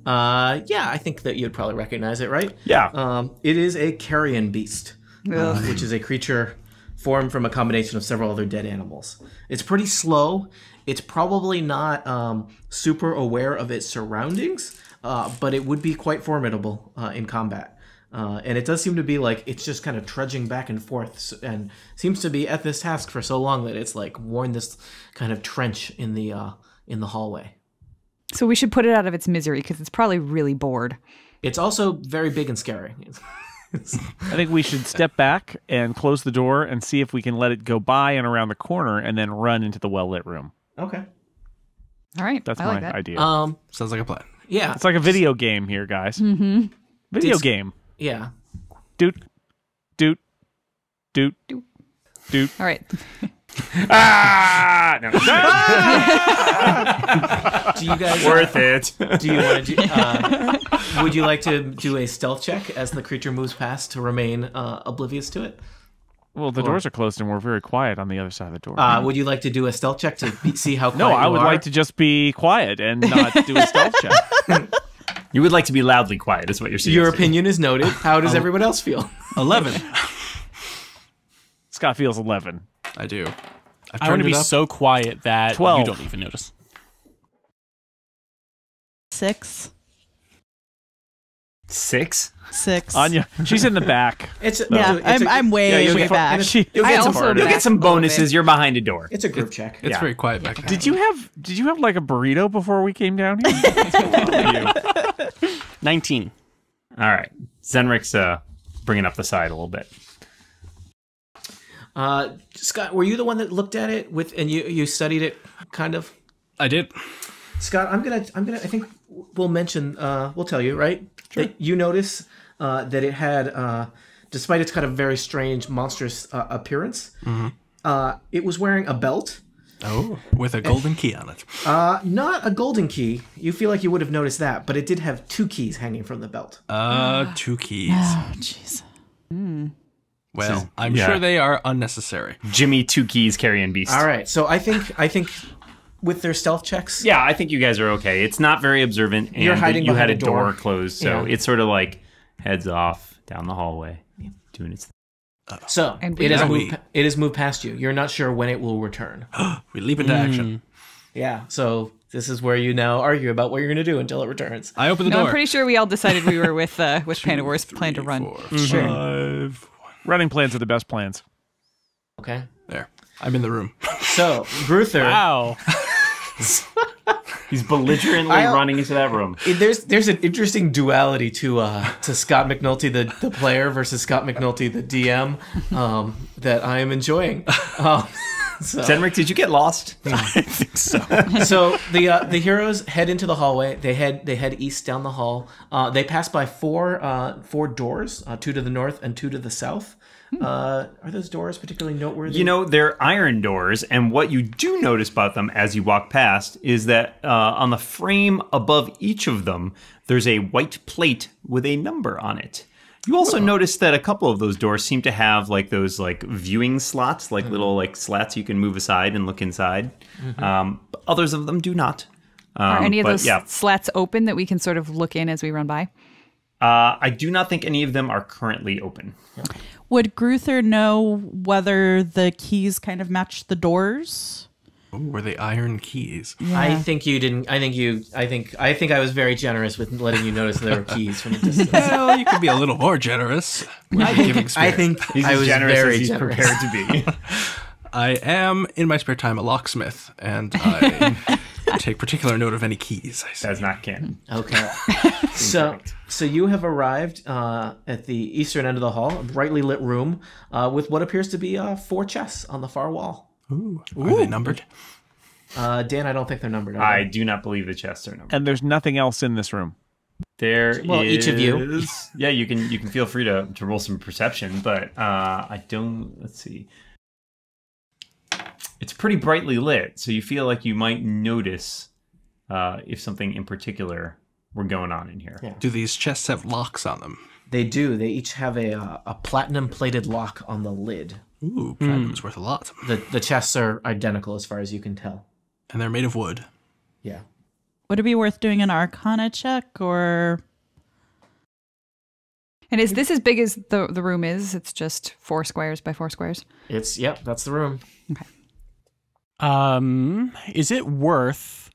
Yeah, I think that you'd probably recognize it, right? Yeah. It is a carrion beast, which is a creature formed from a combination of several other dead animals. It's pretty slow. It's probably not super aware of its surroundings, but it would be quite formidable in combat. And it does seem to be like it's just kind of trudging back and forth, and seems to be at this task for so long that it's like worn this kind of trench in the hallway. So we should put it out of its misery because it's probably really bored. It's also very big and scary. I think we should step back and close the door and see if we can let it go by and around the corner and then run into the well-lit room. Okay. All right. That's I my like that. idea. Sounds like a plan. Yeah. It's like a video game here, guys. Mm-hmm. Video game. Yeah. Doot, doot, doot, doot, doot. All right. Ah! No. Do you guys Worth it. Do you want to do? Would you like to do a stealth check as the creature moves past to remain oblivious to it? Well, the doors are closed and we're very quiet on the other side of the door. Would you like to do a stealth check to see how quiet No, I you would are? like to just be quiet and not do a stealth check. You would like to be loudly quiet, is what you're saying. Your opinion is noted. How does everyone else feel? 11. Scott feels 11. I do. I want to be so quiet that 12. you don't even notice. 6. 6? 6. Anya, she's in the back. I'm way you'll way get- back. You'll I get also some, you'll back get some a little bonuses. bit. You're behind a door. It's a group check. It's Yeah. very quiet back there. Did you have like a burrito before we came down here? What's going on with you? 19. All right. Zenric's bringing up the side a little bit. Scott, were you the one that looked at it and you studied it kind of? I did. Scott, I'm gonna. I think we'll mention. We'll tell you, right? Sure. That you notice that it had, despite its kind of very strange, monstrous appearance, it was wearing a belt. Oh, with a golden key on it. Not a golden key. You feel like you would have noticed that, but it did have 2 keys hanging from the belt. 2 keys. Oh, jeez. Well, I'm sure they are unnecessary. Jimmy 2 keys carrying beast. All right, so I think with their stealth checks, Yeah, I think you guys are okay. It's not very observant, and You're hiding you had behind a a door. door closed, so Yeah. it's sort of like heads off down the hallway, doing its thing. so And it has we- moved. It has moved past you. You're not sure when it will return. We leap into action. Yeah, so this is where you now argue about what you're going to do until it returns. I open the No, door. I'm pretty sure we all decided we were with Pandawar's plan to run. 4, 5. Running plans are the best plans. Okay. There. I'm in the room. So Gruther, Wow. He's belligerently running into that room. there's an interesting duality to Scott McNulty the player versus Scott McNulty the DM that I am enjoying. Zenric, did you get lost? I think so. So the heroes head into the hallway. They head east down the hall. They pass by four doors, 2 to the north and 2 to the south. Are those doors particularly noteworthy? You know, they're iron doors, and what you do notice about them as you walk past is that on the frame above each of them, there's a white plate with a number on it. You also notice that a couple of those doors seem to have like those like viewing slots, like little like slats you can move aside and look inside. Others of them do not. Are any of those slats open that we can sort of look in as we run by? I do not think any of them are currently open. Would Gruther know whether the keys kind of match the doors? Ooh, were they iron keys? Yeah. I think you didn't. I think I was very generous with letting you notice there were keys from a distance. Well, you could be a little more generous. I think He's I as was generous very as he's generous. prepared to be. I am, in my spare time, a locksmith, and I take particular note of any keys I see. That's not canon. Okay. So you have arrived at the eastern end of the hall, a brightly lit room with what appears to be 4 chests on the far wall. Ooh. Are they numbered? Dan, I don't think they're numbered. I do not believe the chests are numbered. And there's nothing else in this room. Each of you. Yeah, you can feel free to roll some perception, but I don't. Let's see. It's pretty brightly lit, so you feel like you might notice if something in particular were going on in here. Yeah. Do these chests have locks on them? They do. They each have a platinum-plated lock on the lid. Ooh, platinum's worth a lot. The chests are identical as far as you can tell. And they're made of wood. Yeah. Would it be worth doing an Arcana check or? And is this as big as the room is? It's just 4 squares by 4 squares? That's the room. Okay. Is it worth?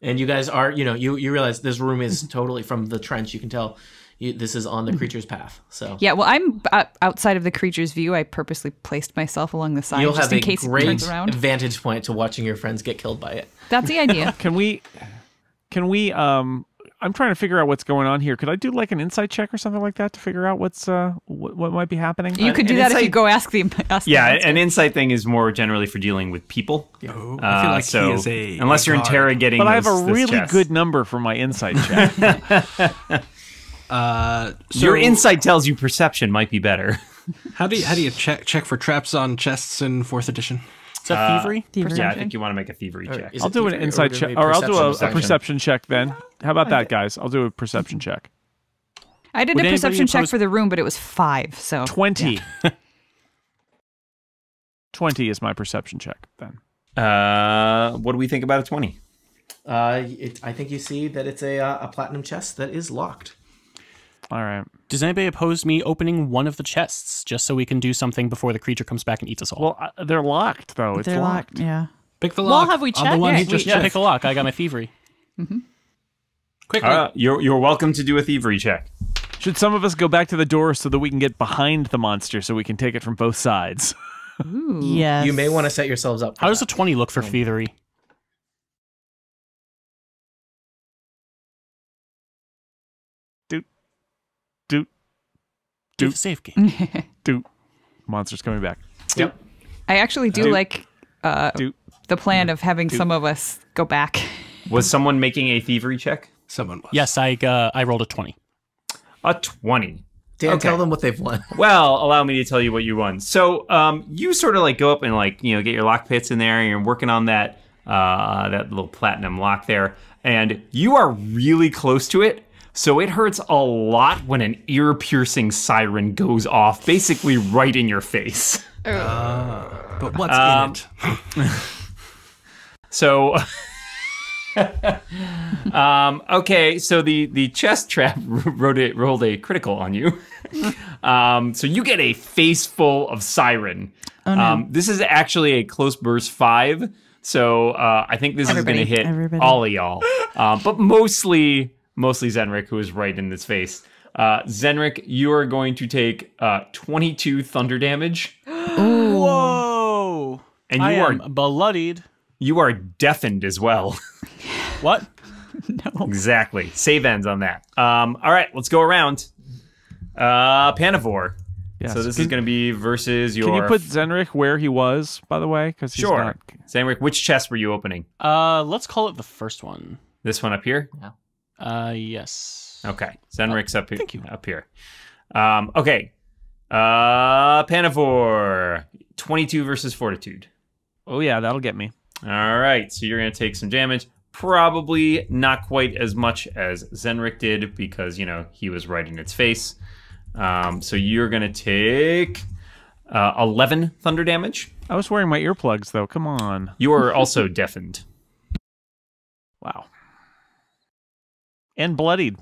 And you guys are, you realize this room is totally from the trench. You can tell this is on the creature's path. So Yeah, well, I'm outside of the creature's view. I purposely placed myself along the side you'll just have in case a it great turns around. vantage point to watching your friends get killed by it. That's the idea. Can we I'm trying to figure out what's going on here. Could I do like an insight check or something like that to figure out what might be happening? You could do an that if you insight- go ask the Yeah, an insight thing is more generally for dealing with people. Oh, I feel like So he is a unless you're guard. interrogating, But I have a this really chest. good number for my insight check. So Your insight tells you perception might be better. How do you check for traps on chests in 4th edition? Is that thievery? Yeah, I think you want to make a thievery check. Is I'll it do an thievery insight or check, maybe or I'll do a perception? perception check then. How about that, guys? I'll do a perception check. I did Would a anybody perception check oppose- for the room, but it was 5. So 20. 20 is my perception check then. What do we think about a 20? I think you see that it's a platinum chest that is locked. All right. Does anybody oppose me opening one of the chests just so we can do something before the creature comes back and eats us all? Well, they're locked though. It's They're locked. Yeah. Pick the Well, lock. have we on the checked? one Yeah, he just Yeah, checked. pick a lock. I got my thievery. Quickly. You're welcome to do a thievery check. Should some of us go back to the door so that we can get behind the monster so we can take it from both sides? Yes. You may want to set yourselves up. How does a 20 look for thievery? Do the safe game. Doot. Monster's coming back. Yep. I actually do Doot. like Doot. the plan of having some of us go back. Was someone making a thievery check? Someone was. Yes, I rolled a 20. A 20. Dan, Okay. tell them what they've won. Well, allow me to tell you what you won. So, you sort of like go up and like, get your lock pits in there and you're working on that little platinum lock there. And you are really close to it. So it hurts a lot when an ear-piercing siren goes off, basically right in your face. But what's in it? So, okay, so the chest trap rolled a critical on you. So you get a face full of siren. Oh, no. This is actually a close burst 5, so I think this is going to hit Everybody. all of y'all. But mostly Zenrik, who is right in this face. Zenrik, you are going to take 22 thunder damage, Whoa! and I you am bloodied. you are deafened as well. What? Exactly. Save ends on that. All right, let's go around. Panavore. Yes. So this is going to be versus your... Can you put Zenrik where he was, by the way? Because Sure. not... Zenrik, which chest were you opening? Let's call it the first one. This one up here? Yes. Okay. Zenrik's up here. thank you. Up here. Okay. Panavore. 22 versus Fortitude. Oh yeah, that'll get me. All right. So you're going to take some damage. Probably not quite as much as Zenrik did because, he was right in its face. So you're going to take 11 thunder damage. I was wearing my earplugs, though. Come on. You are also deafened. Wow. And bloodied.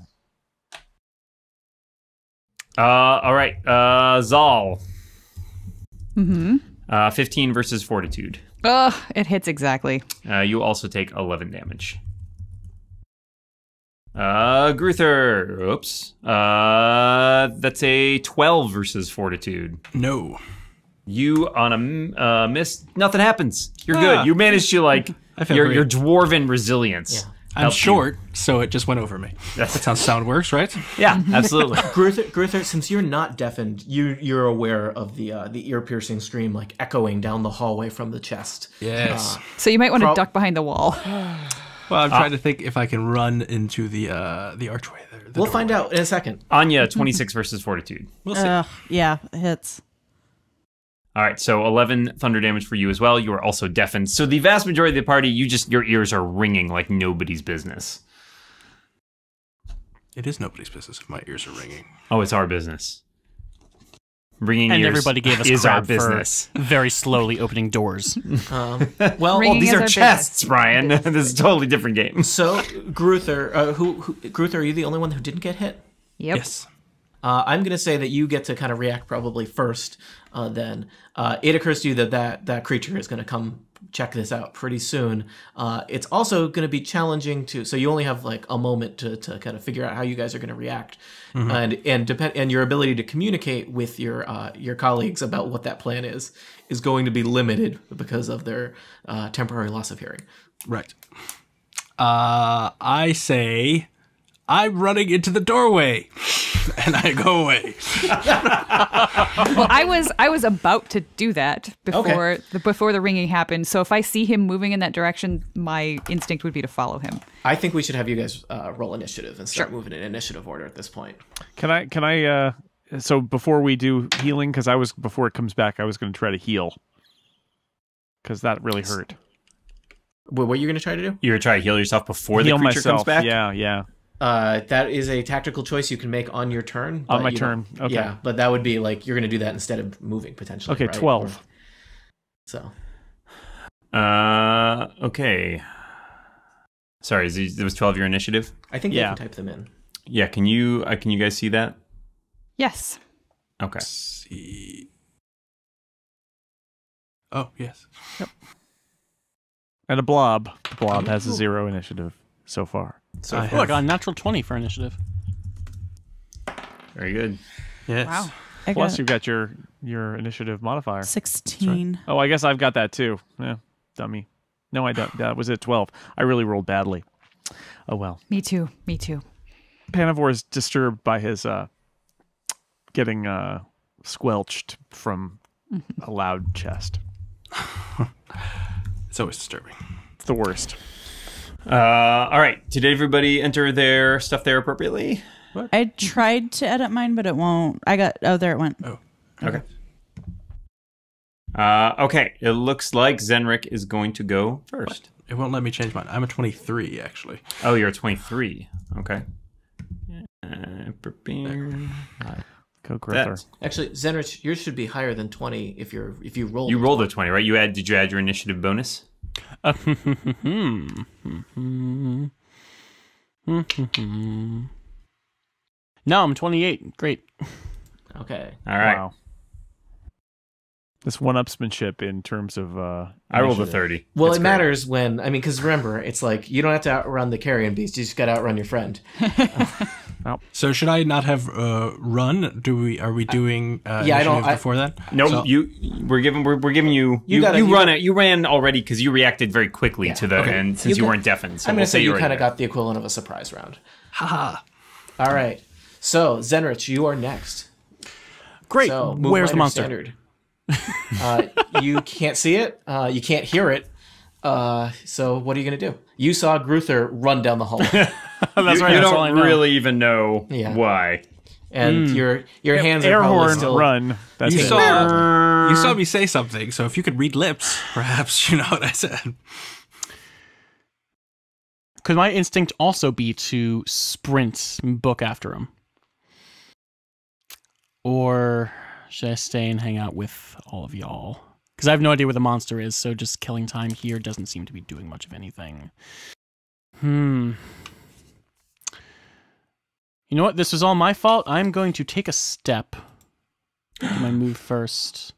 All right. Zal. Mm-hmm. 15 versus Fortitude. Ugh, it hits exactly. You also take 11 damage. Gruther. Oops. That's a 12 versus Fortitude. No. You on a miss. Nothing happens. You're good. You managed to I feel your great. dwarven resilience. Yeah. I'm helped short, so it just went over me. That's how sound works, right? Yeah, absolutely. Gruther, since you're not deafened, you're aware of the ear-piercing scream like echoing down the hallway from the chest. Yes. So you might want to duck behind the wall. Well, I'm trying to think if I can run into the archway there. We'll find out in a second. Anya, 26 versus Fortitude. We'll see. Yeah, it hits. All right, so 11 thunder damage for you as well. You are also deafened. So the vast majority of the party, your ears are ringing like nobody's business. It is nobody's business if my ears are ringing. Oh, it's our business. Ringing And ears everybody gave us is our crap for business. very slowly opening doors. Well, Ringing These is are our chests, Brian. This is a totally different game. so Gruther, Gruther, are you the only one who didn't get hit? Yep. Yes. I'm going to say that you get to kind of react probably first. Then it occurs to you that creature is going to come check this out pretty soon. It's also going to be challenging so you only have like a moment to kind of figure out how you guys are going to react, and your ability to communicate with your colleagues about what that plan is going to be limited because of their temporary loss of hearing. Right. I say, I'm running into the doorway, and I go away. Well, I was about to do that before the ringing happened. So if I see him moving in that direction, my instinct would be to follow him. I think we should have you guys roll initiative and start moving in initiative order at this point. Can I so before we do healing, because before it comes back, I was going to try to heal. Because that really hurt. What are you going to try to do? You're going to try to heal yourself before Heal the creature myself. comes back? Yeah. That is a tactical choice you can make on your turn. On but my you turn. don't- Okay. Yeah, but that would be like you're going to do that instead of moving potentially. Okay, right? 12. So. Okay. Sorry, there was 12 your initiative? I think you can type them in. Yeah, can you guys see that? Yes. Okay. See. Oh, yes. And a blob. The blob has a 0 initiative so far. So I Look, a natural 20 for initiative. Very good. Yes. Wow. I Plus, got you've got your initiative modifier. 16. Oh, I guess I've got that too. Yeah, dummy. No, I don't. That was at 12. I really rolled badly. Oh well. Me too. Panivore is disturbed by his getting squelched from a loud chest. It's always disturbing. It's the worst. All right. Did everybody enter their stuff there appropriately? I tried to edit mine, but it won't. There it went. Oh. Okay. Okay. It looks like Zenrik is going to go first. It won't let me change mine. I'm a 23, actually. Oh, you're a 23. Okay. Go Gruther. actually, Zenrich, yours should be higher than 20 if you roll. You rolled a 20, right? Did you add your initiative bonus? No, I'm 28. Great. Okay. All right. Wow. This one-upsmanship in terms of I rolled a 30. Well, That's it great. matters because remember, it's like you don't have to outrun the carrion beast; you just got to outrun your friend. So should I not have run? Are we doing initiative before that? No, So- we're giving you. You ran already because you reacted very quickly to the and since you weren't deafened. So I'm we'll going to say you were kind of there. got the equivalent of a surprise round. Haha. All right. So Zenrich, you are next. Great. So move Where's the minor monster? Standard. You can't see it. You can't hear it. So what are you going to do? You saw Gruther run down the hall, That's right. You That's all I don't know. really even know Yeah. why. and your hands are air probably horn still. run. That's You it. saw me say something, so if you could read lips, perhaps you know what I said. Could my instinct also be to sprint, book after him? Or should I stay and hang out with all of y'all? Because I have no idea where the monster is, so just killing time here doesn't seem to be doing much of anything. You know what? This was all my fault. I'm going to take a step. Do my move first.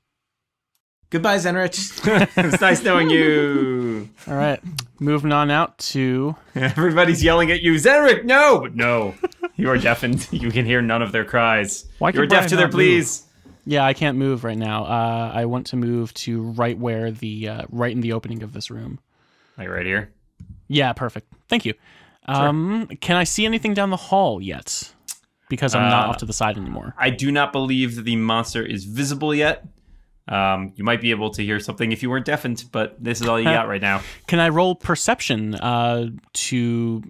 Goodbye, Zenrich. It's nice knowing you. All right. Moving on out to... Everybody's yelling at you. Zenric, no! But no, you are deafened. You can hear none of their cries. Why can You're deaf Brian to their not pleas. Yeah, I can't move right now. I want to move to right where the... right in the opening of this room. Like right here? Yeah, perfect. Thank you. Can I see anything down the hall yet? Because I'm not off to the side anymore. I do not believe that the monster is visible yet. You might be able to hear something if you weren't deafened, but this is all you got right now. Can I roll perception to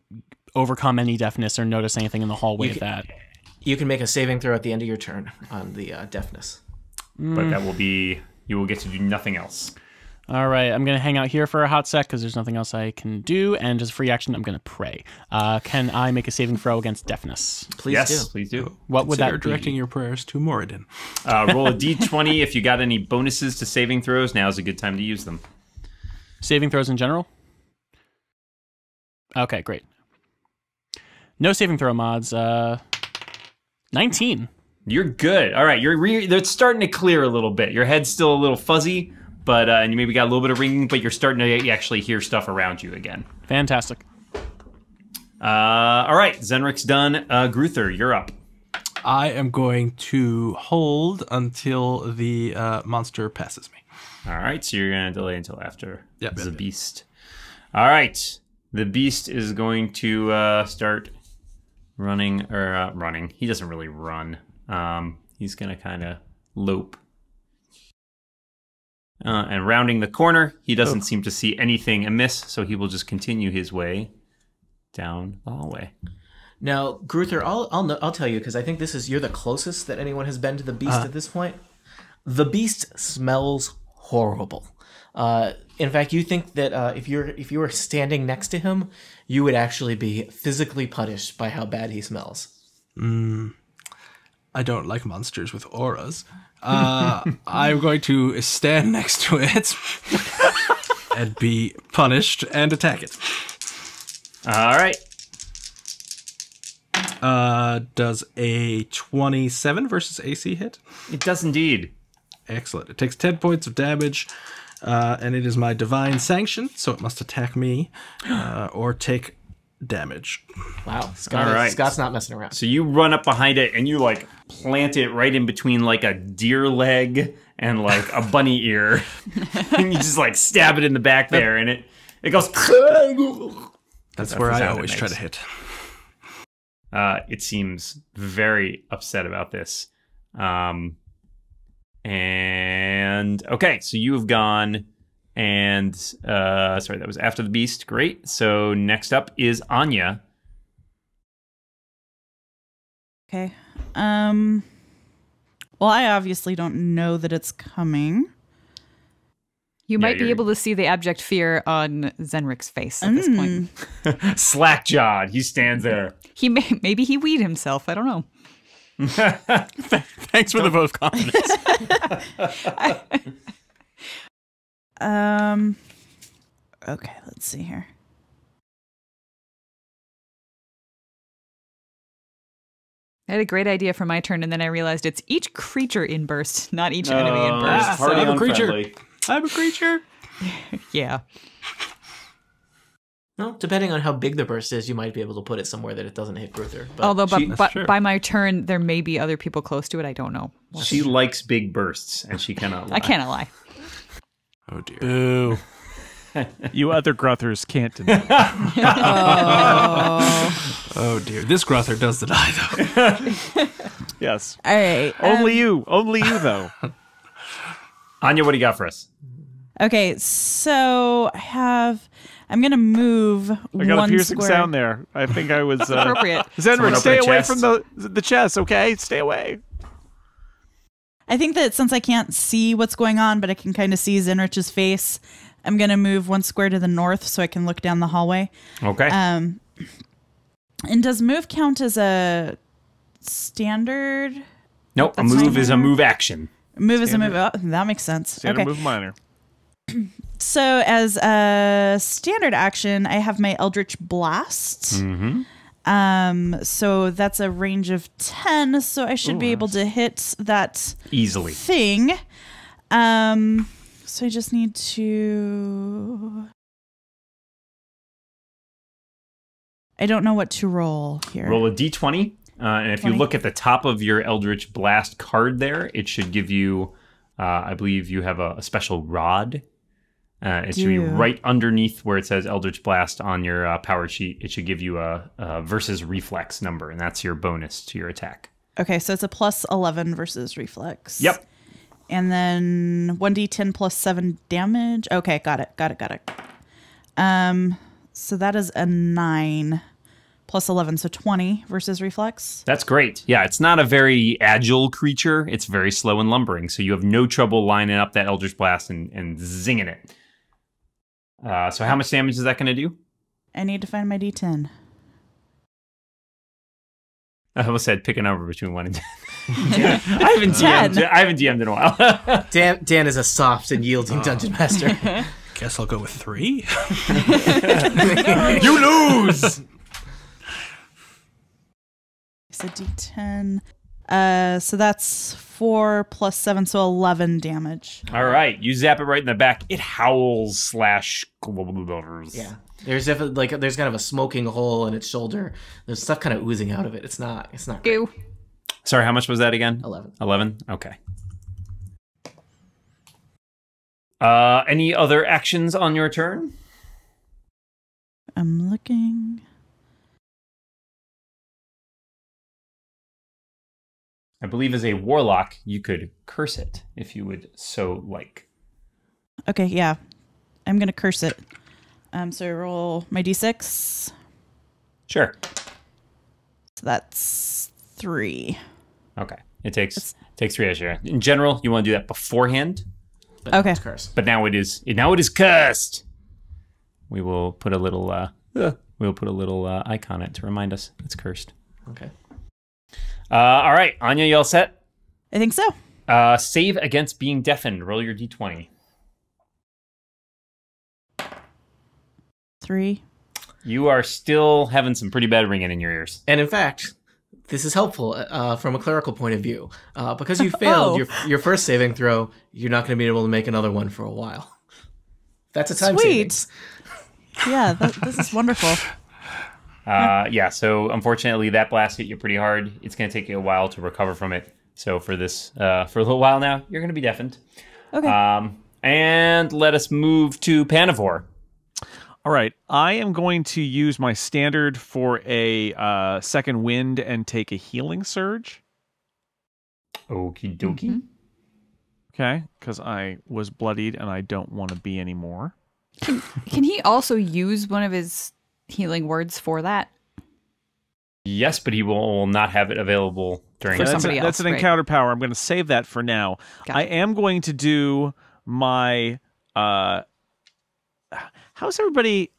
overcome any deafness or notice anything in the hallway that... You can make a saving throw at the end of your turn on the deafness. But that will be... You will get to do nothing else. All right, I'm going to hang out here for a hot sec because there's nothing else I can do. And as a free action, I'm going to pray. Can I make a saving throw against deafness? Please do. What would that be? Directing your prayers to Moradin. Roll a d20. If you got any bonuses to saving throws, now's a good time to use them. Saving throws in general? Okay, great. No saving throw mods. 19. You're good. All right, it's starting to clear a little bit. Your head's still a little fuzzy, but and you maybe got a little bit of ringing, but you're starting to actually hear stuff around you again. Fantastic. All right, Zenric's done. Gruther, you're up. I am going to hold until the monster passes me. All right, so you're going to delay until after the Yep. beast. All right, the beast is going to start running. He doesn't really run. He's going to kind of lope. And rounding the corner, he doesn't seem to see anything amiss, so he will just continue his way down the hallway. Now, Gruther, I'll tell you, because I think you're the closest that anyone has been to the beast at this point. The beast smells horrible. In fact, you think that if you were standing next to him, you would actually be physically punished by how bad he smells. I don't like monsters with auras. I'm going to stand next to it and be punished and attack it. All right. Does a 27 versus AC hit? It does indeed. Excellent. It takes 10 points of damage, and it is my divine sanction, so it must attack me or take damage. Wow. All right. Scott's not messing around. So you run up behind it and you like plant it right in between like a deer leg and like a bunny ear. And you just like stab it in the back there and it goes. That's where I always try to hit. It seems very upset about this. And okay, so you have gone and sorry, that was after the beast. Great. So next up is Anya. Okay. Well, I obviously don't know that it's coming. You might be able to see the abject fear on Zenric's face at this point. Slack-jawed. He stands there. Maybe he weed himself. I don't know. Thanks for the vote of confidence. Okay, let's see here. I had a great idea for my turn, and then I realized it's each creature in burst, not each enemy in burst. Party I'm a creature. unfriendly. I'm a creature. Yeah. Well, depending on how big the burst is, you might be able to put it somewhere that it doesn't hit Gruther. But Although, but sure. by my turn, there may be other people close to it. I don't know. She likes big bursts, and she cannot lie. I cannot lie. Oh, dear. Boo. You other Gruthers can't deny. Oh, dear. This Gruther does deny, though. Yes. All right. Only you, though. Anya, what do you got for us? Okay, so I'm going to move I got one a piercing square. sound there. I think I was Appropriate. Zenric, open stay a away chest. from the chest, okay? Stay away. I think that since I can't see what's going on, but I can kind of see Zenrich's face, I'm going to move one square to the north so I can look down the hallway. Okay. And does move count as a standard Nope, a That's move fine. is a move action. Move is a move. Oh, that makes sense. Standard Okay. move minor. So as a standard action, I have my Eldritch Blast. So that's a range of 10. So I should be able to hit that Easily. thing. So I just need to. I don't know what to roll here. Roll a d20, and if you 20. look at the top of your Eldritch Blast card there, it should give you, I believe you have a special rod. It should be right underneath where it says Eldritch Blast on your power sheet. It should give you a versus reflex number, and that's your bonus to your attack. Okay, so it's a plus 11 versus reflex. Yep. And then 1d10 plus 7 damage. Okay, got it. So that is a 9 plus 11, so 20 versus reflex. That's great. Yeah, it's not a very agile creature. It's very slow and lumbering, so you have no trouble lining up that Eldritch Blast and zinging it. So how much damage is that going to do? I need to find my d10. I almost said pick a number between 1 and 10. I haven't DM'd in a while. Dan is a soft and yielding dungeon master. Guess I'll go with 3. You lose! It's a d10. So that's 4 plus 7, so 11 damage. All right, you zap it right in the back. It howls / Yeah. There's definitely there's kind of a smoking hole in its shoulder. There's stuff kind of oozing out of it. It's not great. Goo. Sorry, how much was that again? 11. 11? Okay. Any other actions on your turn? I'm looking. I believe as a warlock, you could curse it if you would so like. Okay, yeah. I'm going to curse it. So I roll my d6. Sure. So that's 3. Okay. It takes 3 extra. In general, you want to do that beforehand, But Okay. It's cursed. but now it is cursed. We will put a little icon on it to remind us it's cursed. Okay. All right, Anya, you all set? I think so. Save against being deafened. Roll your d20. 3. You are still having some pretty bad ringing in your ears. And in fact, this is helpful from a clerical point of view. Because you failed your first saving throw, you're not going to be able to make another one for a while. That's a time Sweet. savings. Yeah, this is wonderful. Yeah, so unfortunately that blast hit you pretty hard. It's going to take you a while to recover from it. So for this, for a little while now, you're going to be deafened. Okay. And let us move to Panivore. All right, I am going to use my standard for a second wind and take a healing surge. Okie dokie. Okay, because I was bloodied and I don't want to be anymore. Can he also use one of his healing words for that? Yes, but he will not have it available during For the somebody That's else, an right. encounter power. I'm going to save that for now. Got I it. am going to do my... how's everybody...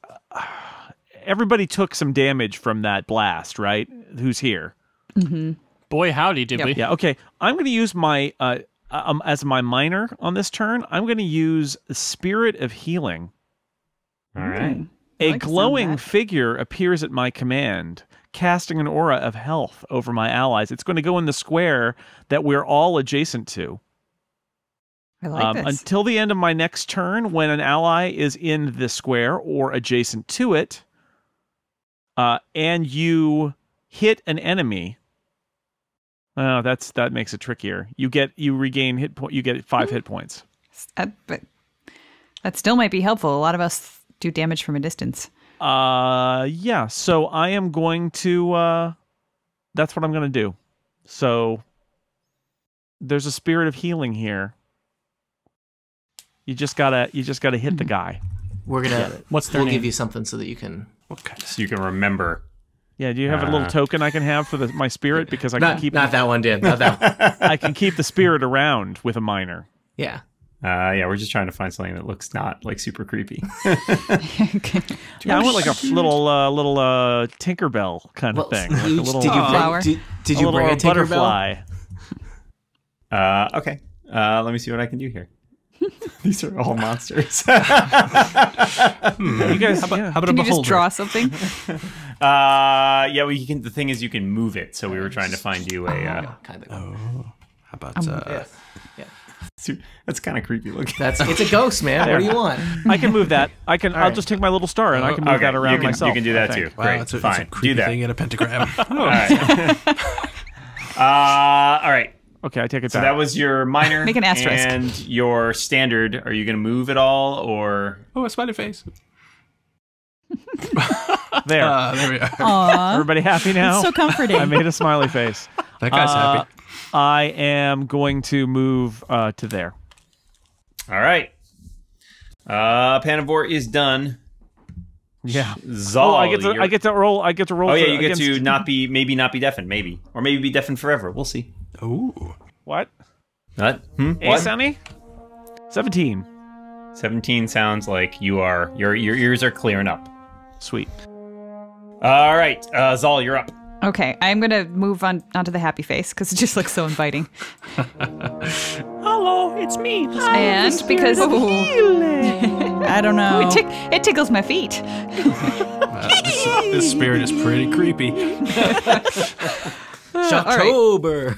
everybody took some damage from that blast, right? Who's here? Boy, howdy, did Yep. we? Yeah, okay. I'm going to use my... as my minor on this turn, I'm going to use Spirit of Healing. All right. A like the sound of glowing that. figure appears at my command, casting an aura of health over my allies. It's going to go in the square that we're all adjacent to. I like this. Until the end of my next turn, when an ally is in the square or adjacent to it, and you hit an enemy. Oh, that makes it trickier. You regain hit point. You get 5 hit points. But that still might be helpful. A lot of us do damage from a distance. Yeah. So I am going to. That's what I'm going to do. So there's a spirit of healing here. You just gotta hit the guy. We're gonna. What's their We'll name? give you something so that you can. Okay. So you can remember. Yeah. Do you have a little token I can have for my spirit because I can Not keep that one, Dan. Not that one. I can keep the spirit around with a minor. Yeah. Yeah, we're just trying to find something that looks not like super creepy. Yeah, I want like a little Tinkerbell kind of thing. Like a little did you flower. did a you little bring a Tinkerbell? butterfly. Okay. Let me see what I can do here. These are all monsters. You guys, How about Can a you just beholder? draw something? Yeah, well, you can. The thing is, you can move it. So we were trying to find you a. Kind of. How about Yeah. That's kind of creepy looking. It's a ghost, man. What do you want? I can move that. I'll right. just take my little star and I can move that around you can, myself. You can do that I too. think. wow, Great, it's a fine. creepy Do that. thing in a pentagram. All right. All right. Okay, I take it So back. that was your minor. Make an asterisk. And your standard. Are you going to move at all, or Oh, a smiley face. There. There we are. Aw, Everybody happy now? so comforting. I made a smiley face. That guy's happy. I am going to move to there. all right? Panavore is done. Yeah. Zal, I get to roll. I get to roll. Oh yeah, for- you get against- to not be deafened, maybe, or maybe be deafened forever. We'll see. Ooh. What? What? Hey, What? Sonny? 17. 17 sounds like your ears are clearing up. Sweet. All right, Zal, you're up. Okay, I'm gonna move onto the happy face because it just looks so inviting. Hello, it's me. And because I don't know. it tickles my feet. This spirit is pretty creepy. Shocktober.